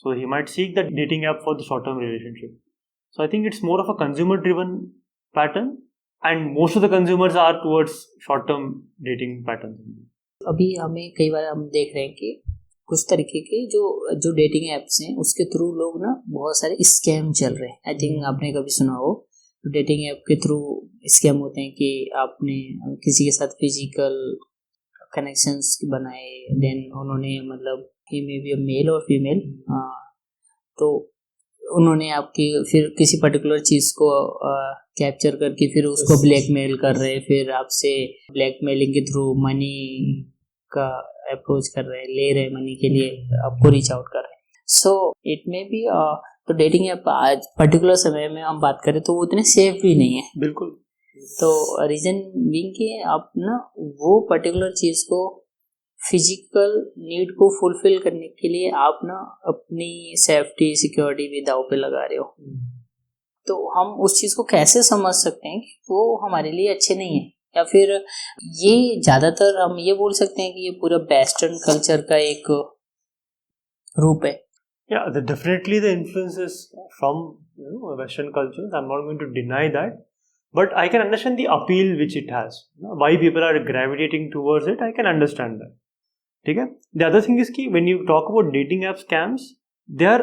so he might seek that dating app for the short term relationship. So I think it's more of a consumer driven pattern and most of the consumers are towards short term dating pattern. अभी हमें कई बार हम देख रहे हैं कि कुछ तरीके के जो डेटिंग एप्स हैं उसके थ्रू लोग ना बहुत सारे स्कैम चल रहे हैं. आई थिंक आपने कभी सुना हो, डेटिंग ऐप के थ्रू स्कैम होते हैं कि आपने किसी के साथ फिजिकल कनेक्शंस बनाए, देन उन्होंने मतलब ही मे बी मेल और फीमेल, तो उन्होंने आपकी फिर किसी पर्टिकुलर चीज़ को कैप्चर करके फिर उसको ब्लैकमेल कर रहे, फिर आपसे ब्लैकमेलिंग के थ्रू मनी का अप्रोच कर रहे, ले रहे मनी के लिए आपको रीच आउट कर रहे. सो इट मे बी तो डेटिंग ऐप आज पर्टिकुलर समय में हम बात करें तो वो उतने सेफ भी नहीं है. बिल्कुल. तो रीजन बीइंग कि आप ना वो पर्टिकुलर चीज़ को फिजिकल नीड को फुलफिल करने के लिए आप ना अपनी सेफ्टी सिक्योरिटी भी दाव पे लगा रहे हो. तो हम उस चीज़ को कैसे समझ सकते हैं कि वो हमारे लिए अच्छे नहीं है, या फिर ये ज़्यादातर हम ये बोल सकते हैं कि ये पूरा वेस्टर्न कल्चर का एक रूप है. Yeah, definitely the influence is from Western cultures. I'm not going to deny that, but I can understand the appeal which it has. Why people are gravitating towards it, I can understand that. Okay? The other thing is कि when you talk about dating app scams, they are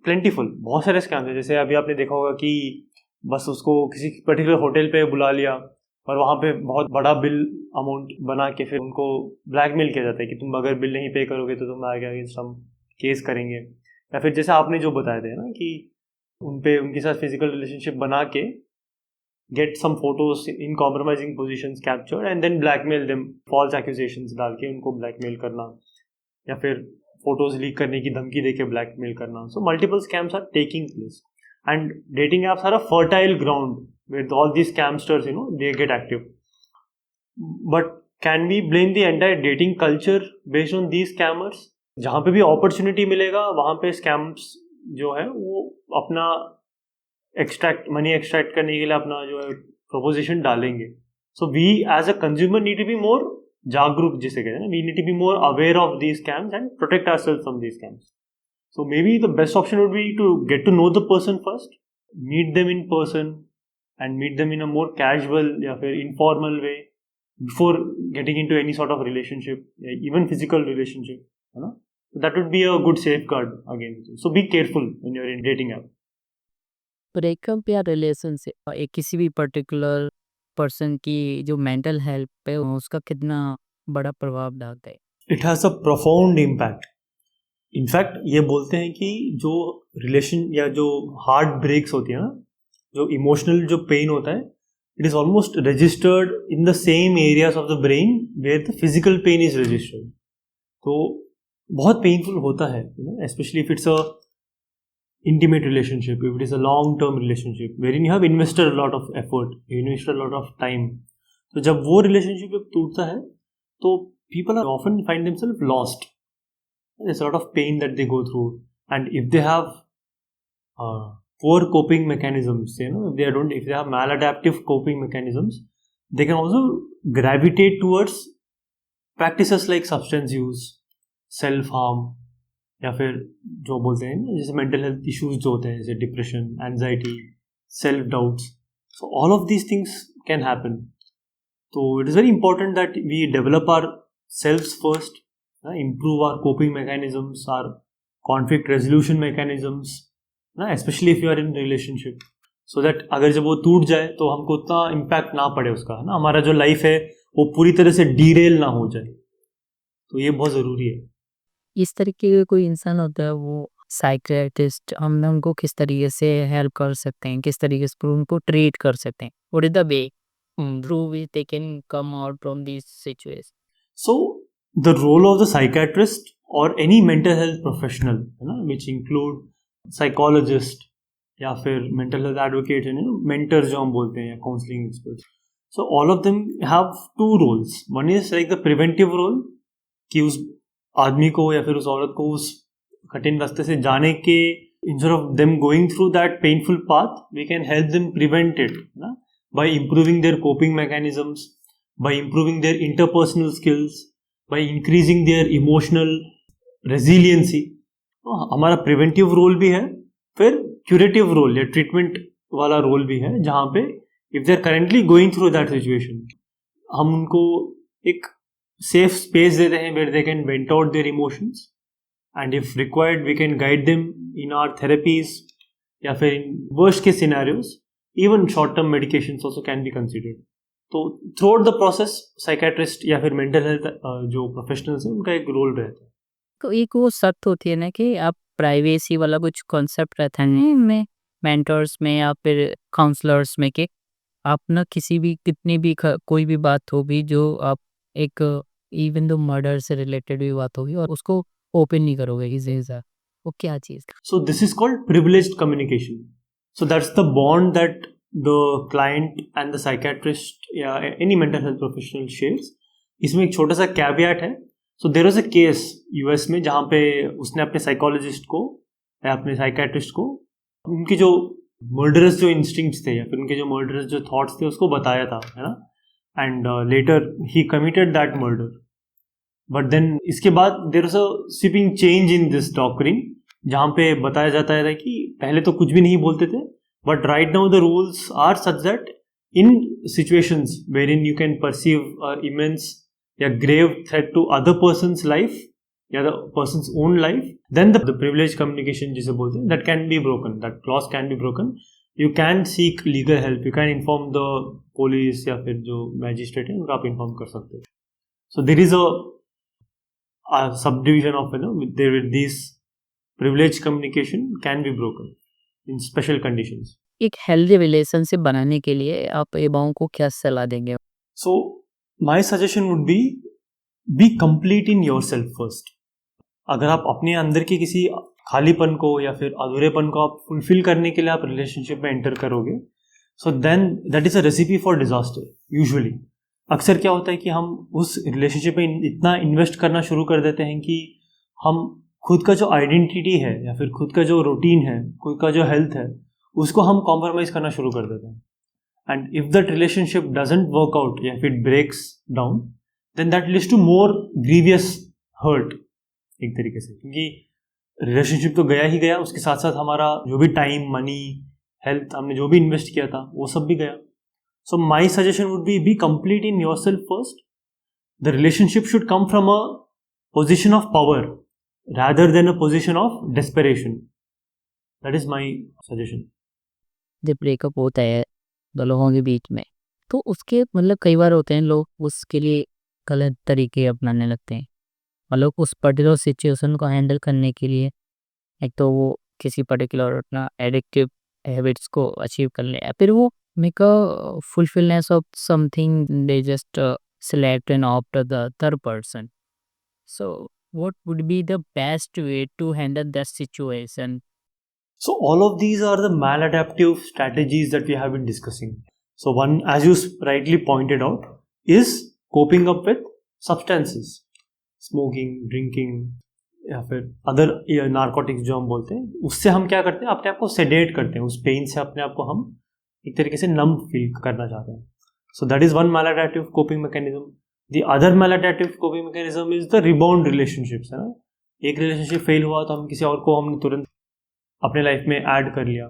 plentiful. बहुत सारे scams हैं. जैसे अभी आपने देखा होगा कि बस उसको किसी particular होटल पे बुला लिया और वहाँ पे बहुत बड़ा बिल अमाउंट बना के फिर उनको ब्लैकमेल किया जाता है कि तुम अगर बिल नहीं पे करोगे तो तुम आगे अगेंस्ट हम केस करेंगे. या फिर जैसे आपने जो बताए थे ना कि उनके साथ फिजिकल रिलेशनशिप बना के get some photos in compromising positions captured and then blackmail them, false accusations डाल के उनको ब्लैकमेल करना या फिर फोटोज लीक करने की धमकी देके ब्लैकमेल करना. So multiple scams are taking place and dating apps are a fertile ground with all these scamsters they get active. But can we blame the entire dating culture based on these scammers? जहाँ पे भी opportunity मिलेगा वहाँ पे scams जो है वो अपना मनी एक्सट्रैक्ट करने के लिए अपना जो है प्रोपोजिशन डालेंगे. So we as a consumer need to be more जागरूक, जिसे कहते हैं, we need to be more aware of these scams and protect ourselves from these scams. So maybe the best option would be to get to know the person first, meet them in person and meet them in a more casual या फिर informal way before getting into any sort of relationship, even physical relationship, है ना. That would be a good safeguard against. So be careful when you're in dating app. Breakup या relationship एक किसी भी particular person की जो mental health पे उसका कितना बड़ा प्रभाव डालता है? It has a profound impact. In fact ये बोलते हैं कि जो रिलेशन या जो हार्ट ब्रेक्स होती है ना, जो इमोशनल जो पेन होता है, it is almost registered in the same areas of the brain where the physical pain is registered. तो बहुत पेनफुल होता है, especially if it's a intimate relationship, if it is a long term relationship wherein you have invested a lot of effort, you invested a lot of time. तो जब वो relationship टूटता है तो people are often find themselves lost. There's a lot of pain that they go through, and if they have poor coping mechanisms, if they have maladaptive coping mechanisms, they can also gravitate towards practices like substance use, self harm, या फिर जो बोलते हैं जैसे mental health issues जो होते हैं जैसे depression, anxiety, self doubts. So all of these things can happen. तो it is very important that we develop our selfs first, improve our coping mechanisms, our conflict resolution mechanisms, especially if you are in relationship, so that अगर जब वो टूट जाए तो हमको उतना impact ना पड़े उसका, है ना, हमारा जो लाइफ है वो पूरी तरह से डीरेल ना हो जाए. तो ये बहुत ज़रूरी है. इस तरीके का कोई इंसान होता है वो साइकियाट्रिस्ट, हम उनको किस तरीके से हेल्प कर सकते हैं, किस तरीके से उनको ट्रीट कर सकते हैं? What is the way through which they can come out from this situation? So the role of the psychiatrist or any mental health professional, which include psychologist या फिर mental health advocate, mentors जो हम बोलते हैं, या counseling experts. So all of them have two roles. One is like the preventive role, कि उस आदमी को या फिर उस औरत को उस कठिन रास्ते से जाने के, instead of them going through that painful path, we can help them prevent it, by improving their coping mechanisms, by improving their interpersonal skills, by increasing their emotional resiliency. हमारा प्रिवेंटिव रोल भी है, फिर curative role या treatment वाला role भी है, जहाँ पे if they are currently going through that situation, हम उनको एक सेफ स्पेस देते हैं where they can vent out their emotions, and if required we can guide them in our therapies, या फिर in worst case scenarios even short term medications also can be considered. तो throughout the process psychiatrist या फिर mental health जो professionals हैं उनका एक role रहता है. तो एक वो शर्त होती है ना कि आप प्राइवेसी वाला कुछ कॉन्सेप्ट रहता है में मेंटर्स में या फिर काउंसलर्स में, कि आप ना किसी भी कितनी भी कोई भी बात हो भी जो आप एक इवन दो मर्डर से रिलेटेड भी बात होगी और उसको ओपन नहीं करोगे किसी के साथ, वो क्या चीज़? So this is called privileged communication. So that's the bond that the client and the psychiatrist या any mental health professional shares. इसमें एक छोटा सा कैविएट है. So there was a case US में जहाँ पे उसने अपने साइकोलॉजिस्ट को या अपने साइकियाट्रिस्ट को उनकी जो मर्डरस जो इंस्टिंक्ट्स थे या फिर उनके जो मर्डरस जो थॉट्स थे उसको बताया था, है ना, एंड लेटर ही committed that murder. But then इसके बाद there was a sweeping change in this doctrine, जहाँ पे बताया जाता है कि पहले तो कुछ भी नहीं बोलते थे, but right now the rules are such that in situations wherein you can perceive immense या grave threat to other person's life या the person's own life, then the privileged communication जिसे बोलते हैं, that can be broken, that clause can be broken. You can seek legal help, you can inform the police या फिर जो magistrate है उनको आप inform कर सकते हो. So there is a subdivision of, there with this privileged communication can be broken in special conditions. एक हेल्दी रिलेशनशिप बनाने के लिए आप युवाओं को क्या सलाह देंगे? So my suggestion would be complete in yourself first. अगर आप अपने अंदर के किसी खालीपन को या फिर अधूरेपन को आप फुलफिल करने के लिए आप रिलेशनशिप में एंटर करोगे, so then that is a recipe for disaster usually. अक्सर क्या होता है कि हम उस रिलेशनशिप में इतना इन्वेस्ट करना शुरू कर देते हैं कि हम खुद का जो आइडेंटिटी है या फिर खुद का जो रूटीन है, खुद का जो हेल्थ है, उसको हम कॉम्प्रोमाइज़ करना शुरू कर देते हैं. And if that relationship doesn't work out या फिर breaks down, then that leads to more grievous hurt एक तरीके से, क्योंकि रिलेशनशिप तो गया ही गया, उसके साथ साथ हमारा जो भी टाइम, मनी, हेल्थ, हमने जो भी इन्वेस्ट किया था वो सब भी गया. So my suggestion would be complete in yourself first. The relationship should come from a position of power. rather than a position of desperation. That is my suggestion. जब ब्रेकअप होता है दो लोगों के बीच में, तो उसके मतलब कई बार होते हैं लोग उसके लिए गलत तरीके अपनाने लगते हैं। मतलब उस पर्टिकुलर सिचुएशन को हैंडल करने के लिए एक तो वो किसी पर्टिकुलर अपना एडिक्टिव हैबिट्स को अचीव कर ले, या फिर वो make a fulfilness of something, they just select and opt the third person. So what would be the best way to handle that situation? So all of these are the maladaptive strategies that we have been discussing. So one, as you rightly pointed out, is coping up with substances, smoking, drinking, या फिर other narcotics जो हम बोलते हैं, उससे हम क्या करते हैं, अपने आप को सेडेट करते हैं, उस पेन से अपने आप को हम एक तरीके से नम फील करना चाहते हैं. So that is one maladaptive coping mechanism. The other maladaptive coping mechanism is the rebound relationships. है ना, एक रिलेशनशिप फेल हुआ तो हम किसी और को हमने तुरंत अपने लाइफ में ऐड कर लिया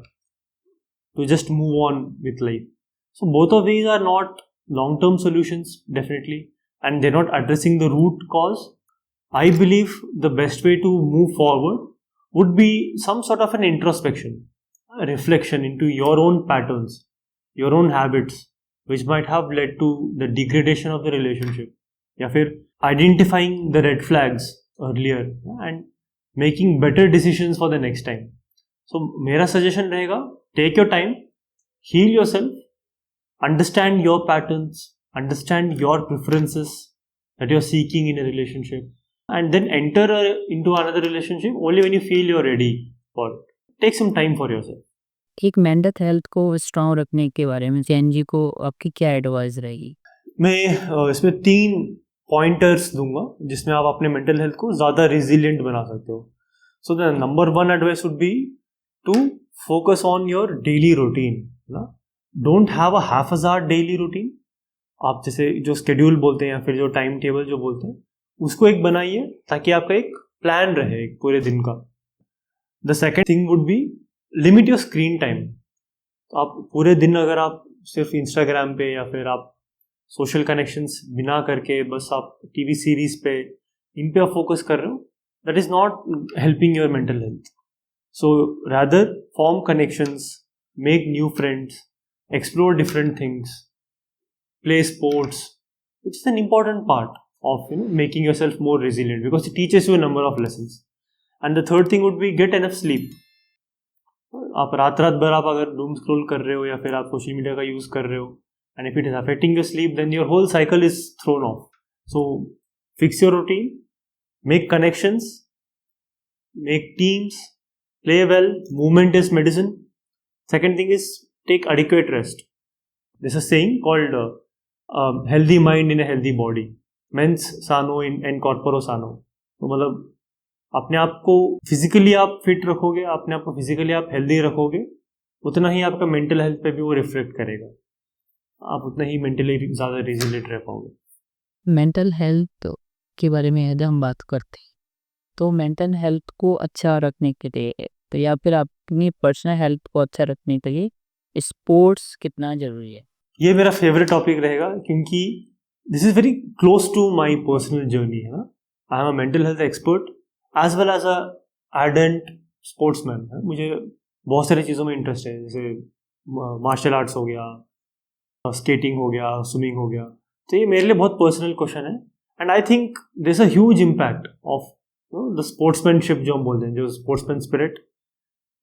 to just move on with life. So both of these are not long-term solutions, definitely, and they're not addressing the root cause. I believe the best way to move forward would be some sort of an introspection, a reflection into your own patterns, your own habits, which might have led to the degradation of the relationship, या फिर identifying the red flags earlier and making better decisions for the next time. So मेरा suggestion रहेगा, take your time, heal yourself, understand your patterns, understand your preferences that you're seeking in a relationship, and then enter into another relationship only when you feel you're ready for it. Take some time for yourself. एक mental health को strong रखने के बारे में जैन जी को आपकी क्या advice रहेगी? मैं इसमें 3 पॉइंटर्स दूंगा जिसमें आप अपने मेंटल हेल्थ को ज़्यादा रिजिलियंट बना सकते हो. So the number 1 advice would be to focus on your daily routine. ना, don't have a haphazard daily routine. आप जैसे जो स्केड्यूल बोलते हैं या फिर जो टाइम टेबल जो बोलते हैं, उसको एक बनाइए ताकि आपका एक प्लान रहे एक पूरे दिन का. The second thing would be limit your screen time. आप पूरे दिन अगर आप सिर्फ इंस्टाग्राम पे या फिर आप सोशल कनेक्शंस बिना करके बस आप टीवी सीरीज पे इन पे आप फोकस कर रहे हो, that is not helping your mental health. So rather form connections, make new friends, explore different things, play sports, which is an important part of making yourself more resilient because it teaches you a number of lessons. And the third thing would be get enough sleep. आप रात भर आप अगर doom scroll कर रहे हो या फिर आप सोशल मीडिया का यूज कर रहे हो, and if it is affecting your sleep, then your whole cycle is thrown off. So fix your routine, make connections, make teams, play well. Movement is medicine. Second thing is take adequate rest. There's a saying called healthy mind in a healthy body. Mens sano in corpore sano. तो मतलब अपने आप को physically आप fit रखोगे, अपने आप को फिजिकली आप हेल्दी रखोगे, उतना ही आपका मेंटल हेल्थ पे भी वो रिफ्लेक्ट करेगा. आप उतना ही मेंटली ज़्यादा रेजिलिएंट रह पाओगे. मेंटल हेल्थ के बारे में यदि हम बात करते हैं तो मेंटल हेल्थ को अच्छा रखने के लिए तो या फिर अपनी पर्सनल हेल्थ को अच्छा रखने के लिए स्पोर्ट्स कितना ज़रूरी है? ये मेरा फेवरेट टॉपिक रहेगा क्योंकि this is very close to my personal journey. है ना, I am a mental health expert as well as an ardent sportsman. मुझे बहुत सारी चीज़ों में इंटरेस्ट है, जैसे मार्शल आर्ट्स हो गया, स्केटिंग हो गया, स्विमिंग हो गया. तो ये मेरे लिए बहुत पर्सनल क्वेश्चन है and I think there is a huge impact of the sportsmanship जो हम बोलते हैं, जो sportsman spirit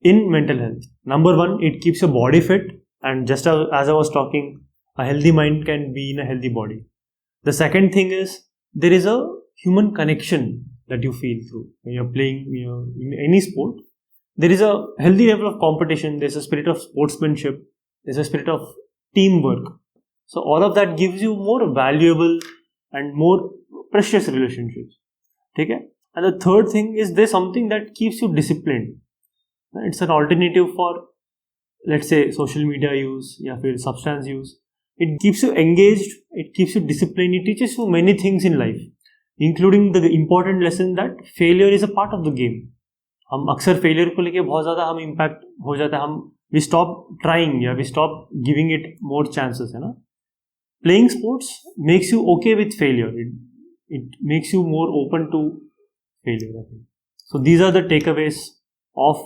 in mental health. Number 1, it keeps your body fit, and just as I was talking, a healthy mind can be in a healthy body. The second thing is there is a human connection that you feel through when you're playing in any sport. There is a healthy level of competition, there's a spirit of sportsmanship, there's a spirit of teamwork. So all of that gives you more valuable and more precious relationships. Okay? And the third thing is there's something that keeps you disciplined. It's an alternative for, let's say, social media use या फिर substance use. It keeps you engaged, it keeps you disciplined, it teaches you many things in life, including the important lesson that failure is a part of the game. हम अक्सर failure को लेके बहुत ज़्यादा हम impact हो जाता है, हम we stop trying या we stop giving it more chances. है ना, playing sports makes you okay with failure. It makes you more open to failure, I think. So these are the takeaways of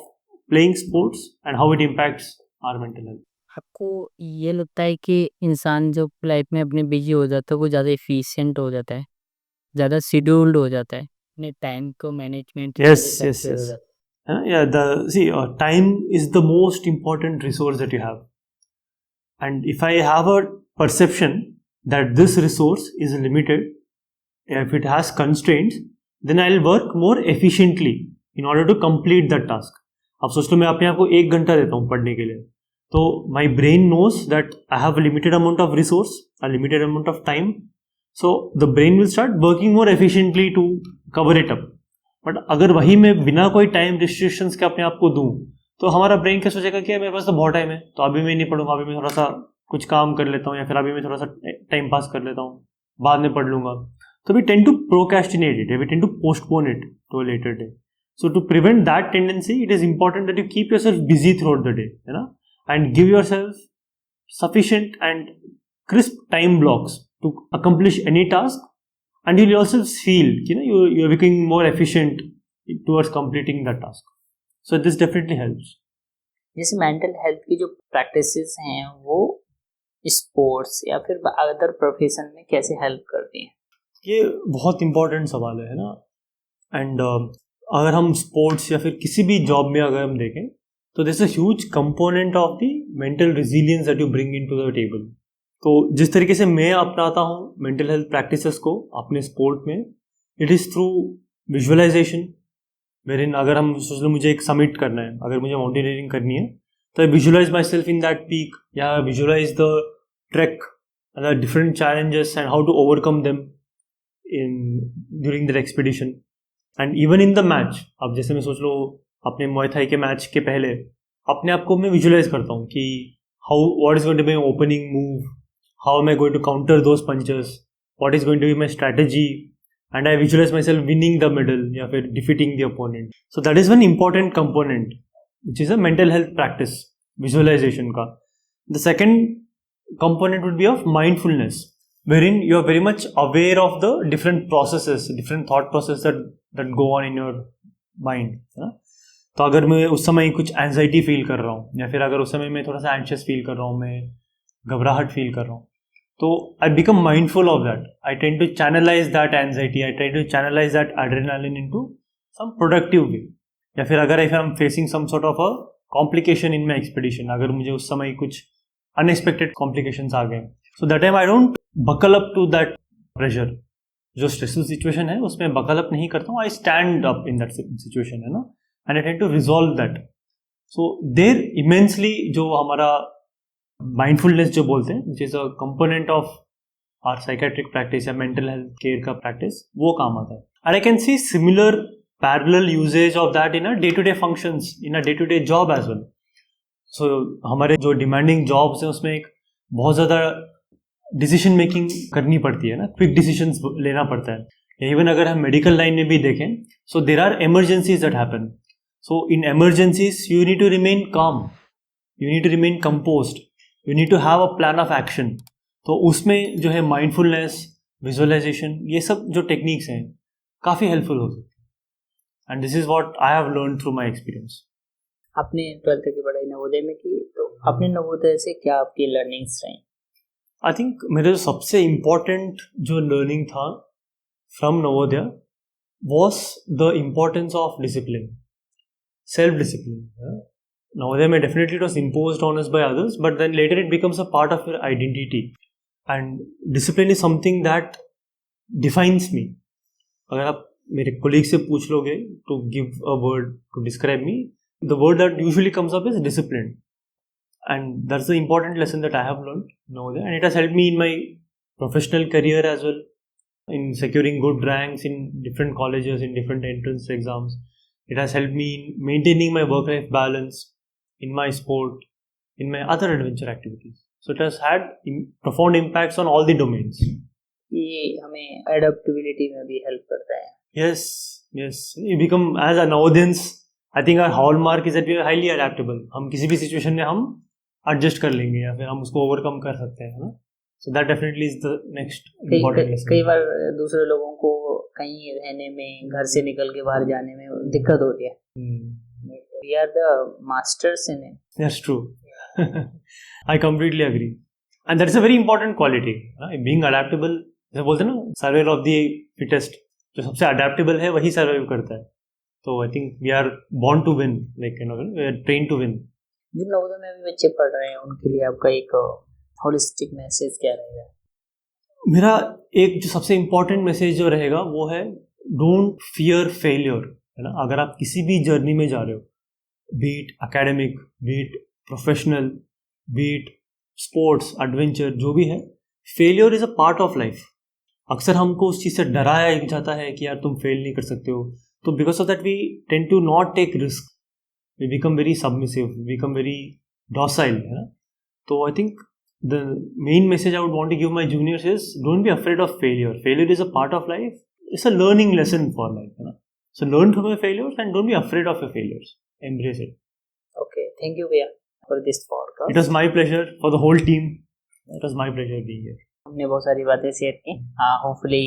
playing sports and how it impacts our mental health. आपको ये लगता है कि इंसान जब life में अपने busy हो जाता है वो ज़्यादा एफिशिएंट हो जाता है, ज़्यादा शेड्यूल्ड हो जाता है, अपने टाइम को management Yes, yes, yes. Yeah, time is the most important resource that you have. And if I have a perception that this resource is limited, if it has constraints, then I'll work more efficiently in order to complete that task. अब सोच लो मैं अपने आप को 1 घंटा देता हूँ पढ़ने के लिए, तो my brain knows that I have a limited amount of resource, a limited amount of time, so the brain will start working more efficiently to cover it up. But अगर वही मैं बिना कोई टाइम रिस्ट्रिक्शंस के अपने आप को दूँ तो हमारा ब्रेन क्या सोचेगा कि मेरे पास तो बहुत टाइम है, तो अभी मैं नहीं पढ़ूंगा, अभी मैं थोड़ा सा कुछ काम कर लेता हूँ, या फिर अभी मैं थोड़ा सा टाइम पास कर लेता हूँ, बाद में पढ़ लूंगा. तो we tend to procrastinate it, we tend to postpone it to a later day. So to prevent that tendency, it is important that you keep yourself busy throughout the day, and give yourself sufficient and crisp time blocks to accomplish any task, and you'll also feel, you're becoming more efficient towards completing that task. So this definitely helps. जैसे mental health की जो practices हैं वो sports या फिर other profession में कैसे help करती हैं? ये बहुत इंपॉर्टेंट सवाल है ना. एंड अगर हम स्पोर्ट्स या फिर किसी भी जॉब में अगर हम देखें तो this a huge component of the mental resilience that you bring into the table. तो जिस तरीके से मैं अपनाता हूँ मेंटल हेल्थ प्रैक्टिसेस को अपने स्पोर्ट में, इट इज़ थ्रू विजुअलाइजेशन. वेरिन अगर हम सोच लो मुझे एक समिट करना है, अगर मुझे माउंटेनियरिंग करनी है, तो I visualise myself in that peak, या visualise the track, the different challenges and how to overcome them in during that expedition. And even in the match, अब जैसे मैं सोच लो अपने मुआय थाई के मैच के पहले अपने आप को मैं विजुअलाइज करता हूँ कि how what is going to be my opening move, how am I going to counter those punches, what is going to be my strategy, and I visualise myself winning the medal या फिर defeating the opponent. So that is one important component which is a mental health practice, visualisation का. The second component would be of mindfulness, wherein you are very much aware of the different processes, different thought processes that go on in your mind. तो अगर मैं उस समय कुछ anxiety feel कर रहा हूँ, या फिर अगर उस समय मैं थोड़ा सा एंशियस फील कर रहा हूँ, मैं घबराहट फील कर रहा हूँ, तो I become mindful of that. I tend to channelise that anxiety, I try to channelise that adrenaline into some productive way. या फिर अगर I am facing some sort of a complication in my expedition, अगर मुझे उस समय कुछ unexpected complications आ गए, so that time I don't buckle up to that pressure. जो स्ट्रेसफुल सिचुएशन है उसमें बकल अप नहीं करता हूँ, I stand up in that situation, है ना, and I try to resolve that. So there immensely जो हमारा माइंडफुलनेस जो बोलते हैं, which is a component of our psychiatric practice या मेंटल हेल्थ केयर का प्रैक्टिस, वो काम आता है. And I can see similar parallel usages of that in a day to day functions, in a day to day job as well. So हमारे जो demanding jobs हैं उसमें एक बहुत ज़्यादा डिसीजन मेकिंग करनी पड़ती है ना, क्विक डिसीजंस लेना पड़ता है. इवन अगर हम मेडिकल लाइन में भी देखें, so there are emergencies that happen. So in emergencies you need to remain calm, you need to remain composed, you need to have a plan of action. तो उसमें जो है माइंडफुलनेस, विजुअलाइजेशन, ये सब जो टेक्निक्स हैं काफ़ी हेल्पफुल हो सकती है. And this is what I have learn through my experience. आपने 12th की पढ़ाई नवोदय में की, तो अपने नवोदय से क्या आपकी लर्निंग्स रही? आई थिंक मेरे जो सबसे इम्पॉर्टेंट जो लर्निंग था from Navodaya was the importance of discipline, self discipline. Navodaya में definitely it was imposed on us by others, but then later it becomes a part of your identity, and discipline is something that defines me. अगर आप मेरे colleague से पूछ लोगे to give a word to describe me, the word that usually comes up is discipline. And that's the important lesson that I have learned nowadays, and it has helped me in my professional career as well, in securing good ranks in different colleges, in different entrance exams. It has helped me in maintaining my work-life balance, in my sport, in my other adventure activities. So it has had profound impacts on all the domains. ये हमें adaptability में भी help करता है. Yes. You become, as a Navodayans, I think our hallmark is that we are highly adaptable. हम किसी भी situation में हम एडजस्ट कर लेंगे या फिर हम उसको ओवरकम कर सकते हैं ना. So that definitely is the next important lesson. कई बार दूसरे लोगों को कहीं रहने में, घर से निकल के बाहर जाने में दिक्कत होती है. We are the masters in it. That's true. I completely agree. And that's a very important quality. Being adaptable, जैसे बोलते हैं ना, सर्वाइवल ऑफ द फिटेस्ट. जो सबसे अडेप्टेबल है वही सर्वाइव करता है. तो आई think we are born to win, like you know, we are train to win. जिन नवोदय में भी बच्चे पढ़ रहे हैं उनके लिए आपका एक होलिस्टिक मैसेज क्या रहेगा? मेरा एक जो सबसे इम्पोर्टेंट मैसेज जो रहेगा वो है डोंट फियर फेलियर. है ना, अगर आप किसी भी जर्नी में जा रहे हो, be it academic, be it professional, be it sports, adventure, जो भी है, failure is a part of life. अक्सर हमको उस चीज़ से डराया जाता है कि यार तुम फेल नहीं कर सकते हो. तो because of that we tend to not take risk. We become very submissive, we become very docile. है ना. तो आई थिंक the main message I would want to give my juniors is don't be afraid of failure. Failure is a part of life. It's a learning lesson for life. You know? So learn from your failures and don't be afraid of your failures. Embrace it. Okay. Thank you, Bhaiya, for this podcast. It was my pleasure for the whole team. It was my pleasure being here. हमने बहुत सारी बातें share की. Hopefully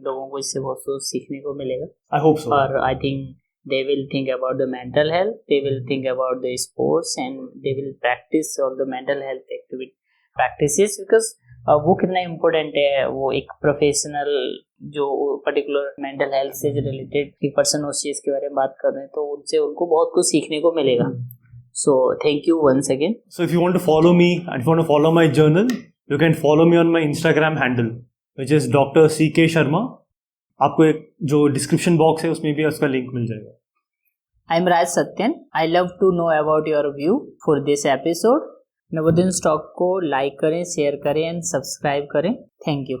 लोगों को इससे बहुत कुछ सीखने को मिलेगा. I hope so. और I think they will think about the mental health. They will think about the sports and they will practice all the mental health activity. Practices, because वो कितना इम्पोर्टेंट है. वो एक प्रोफेशनल जो particular mental health से related एक person उस चीज़ के बारे में बात कर रहे हैं, तो उनसे उनको बहुत कुछ सीखने को मिलेगा. So thank you once again. So if you want to follow me and if you want to follow my journal, you can follow me on my Instagram handle which is Dr. CK Sharma. आपको एक जो description box है उसमें भी उसका link मिल जाएगा. I am Raj Satyan. I love to know about your view for this episode. Navodayan stock को लाइक करें, शेयर करें एंड सब्सक्राइब करें. Thank you.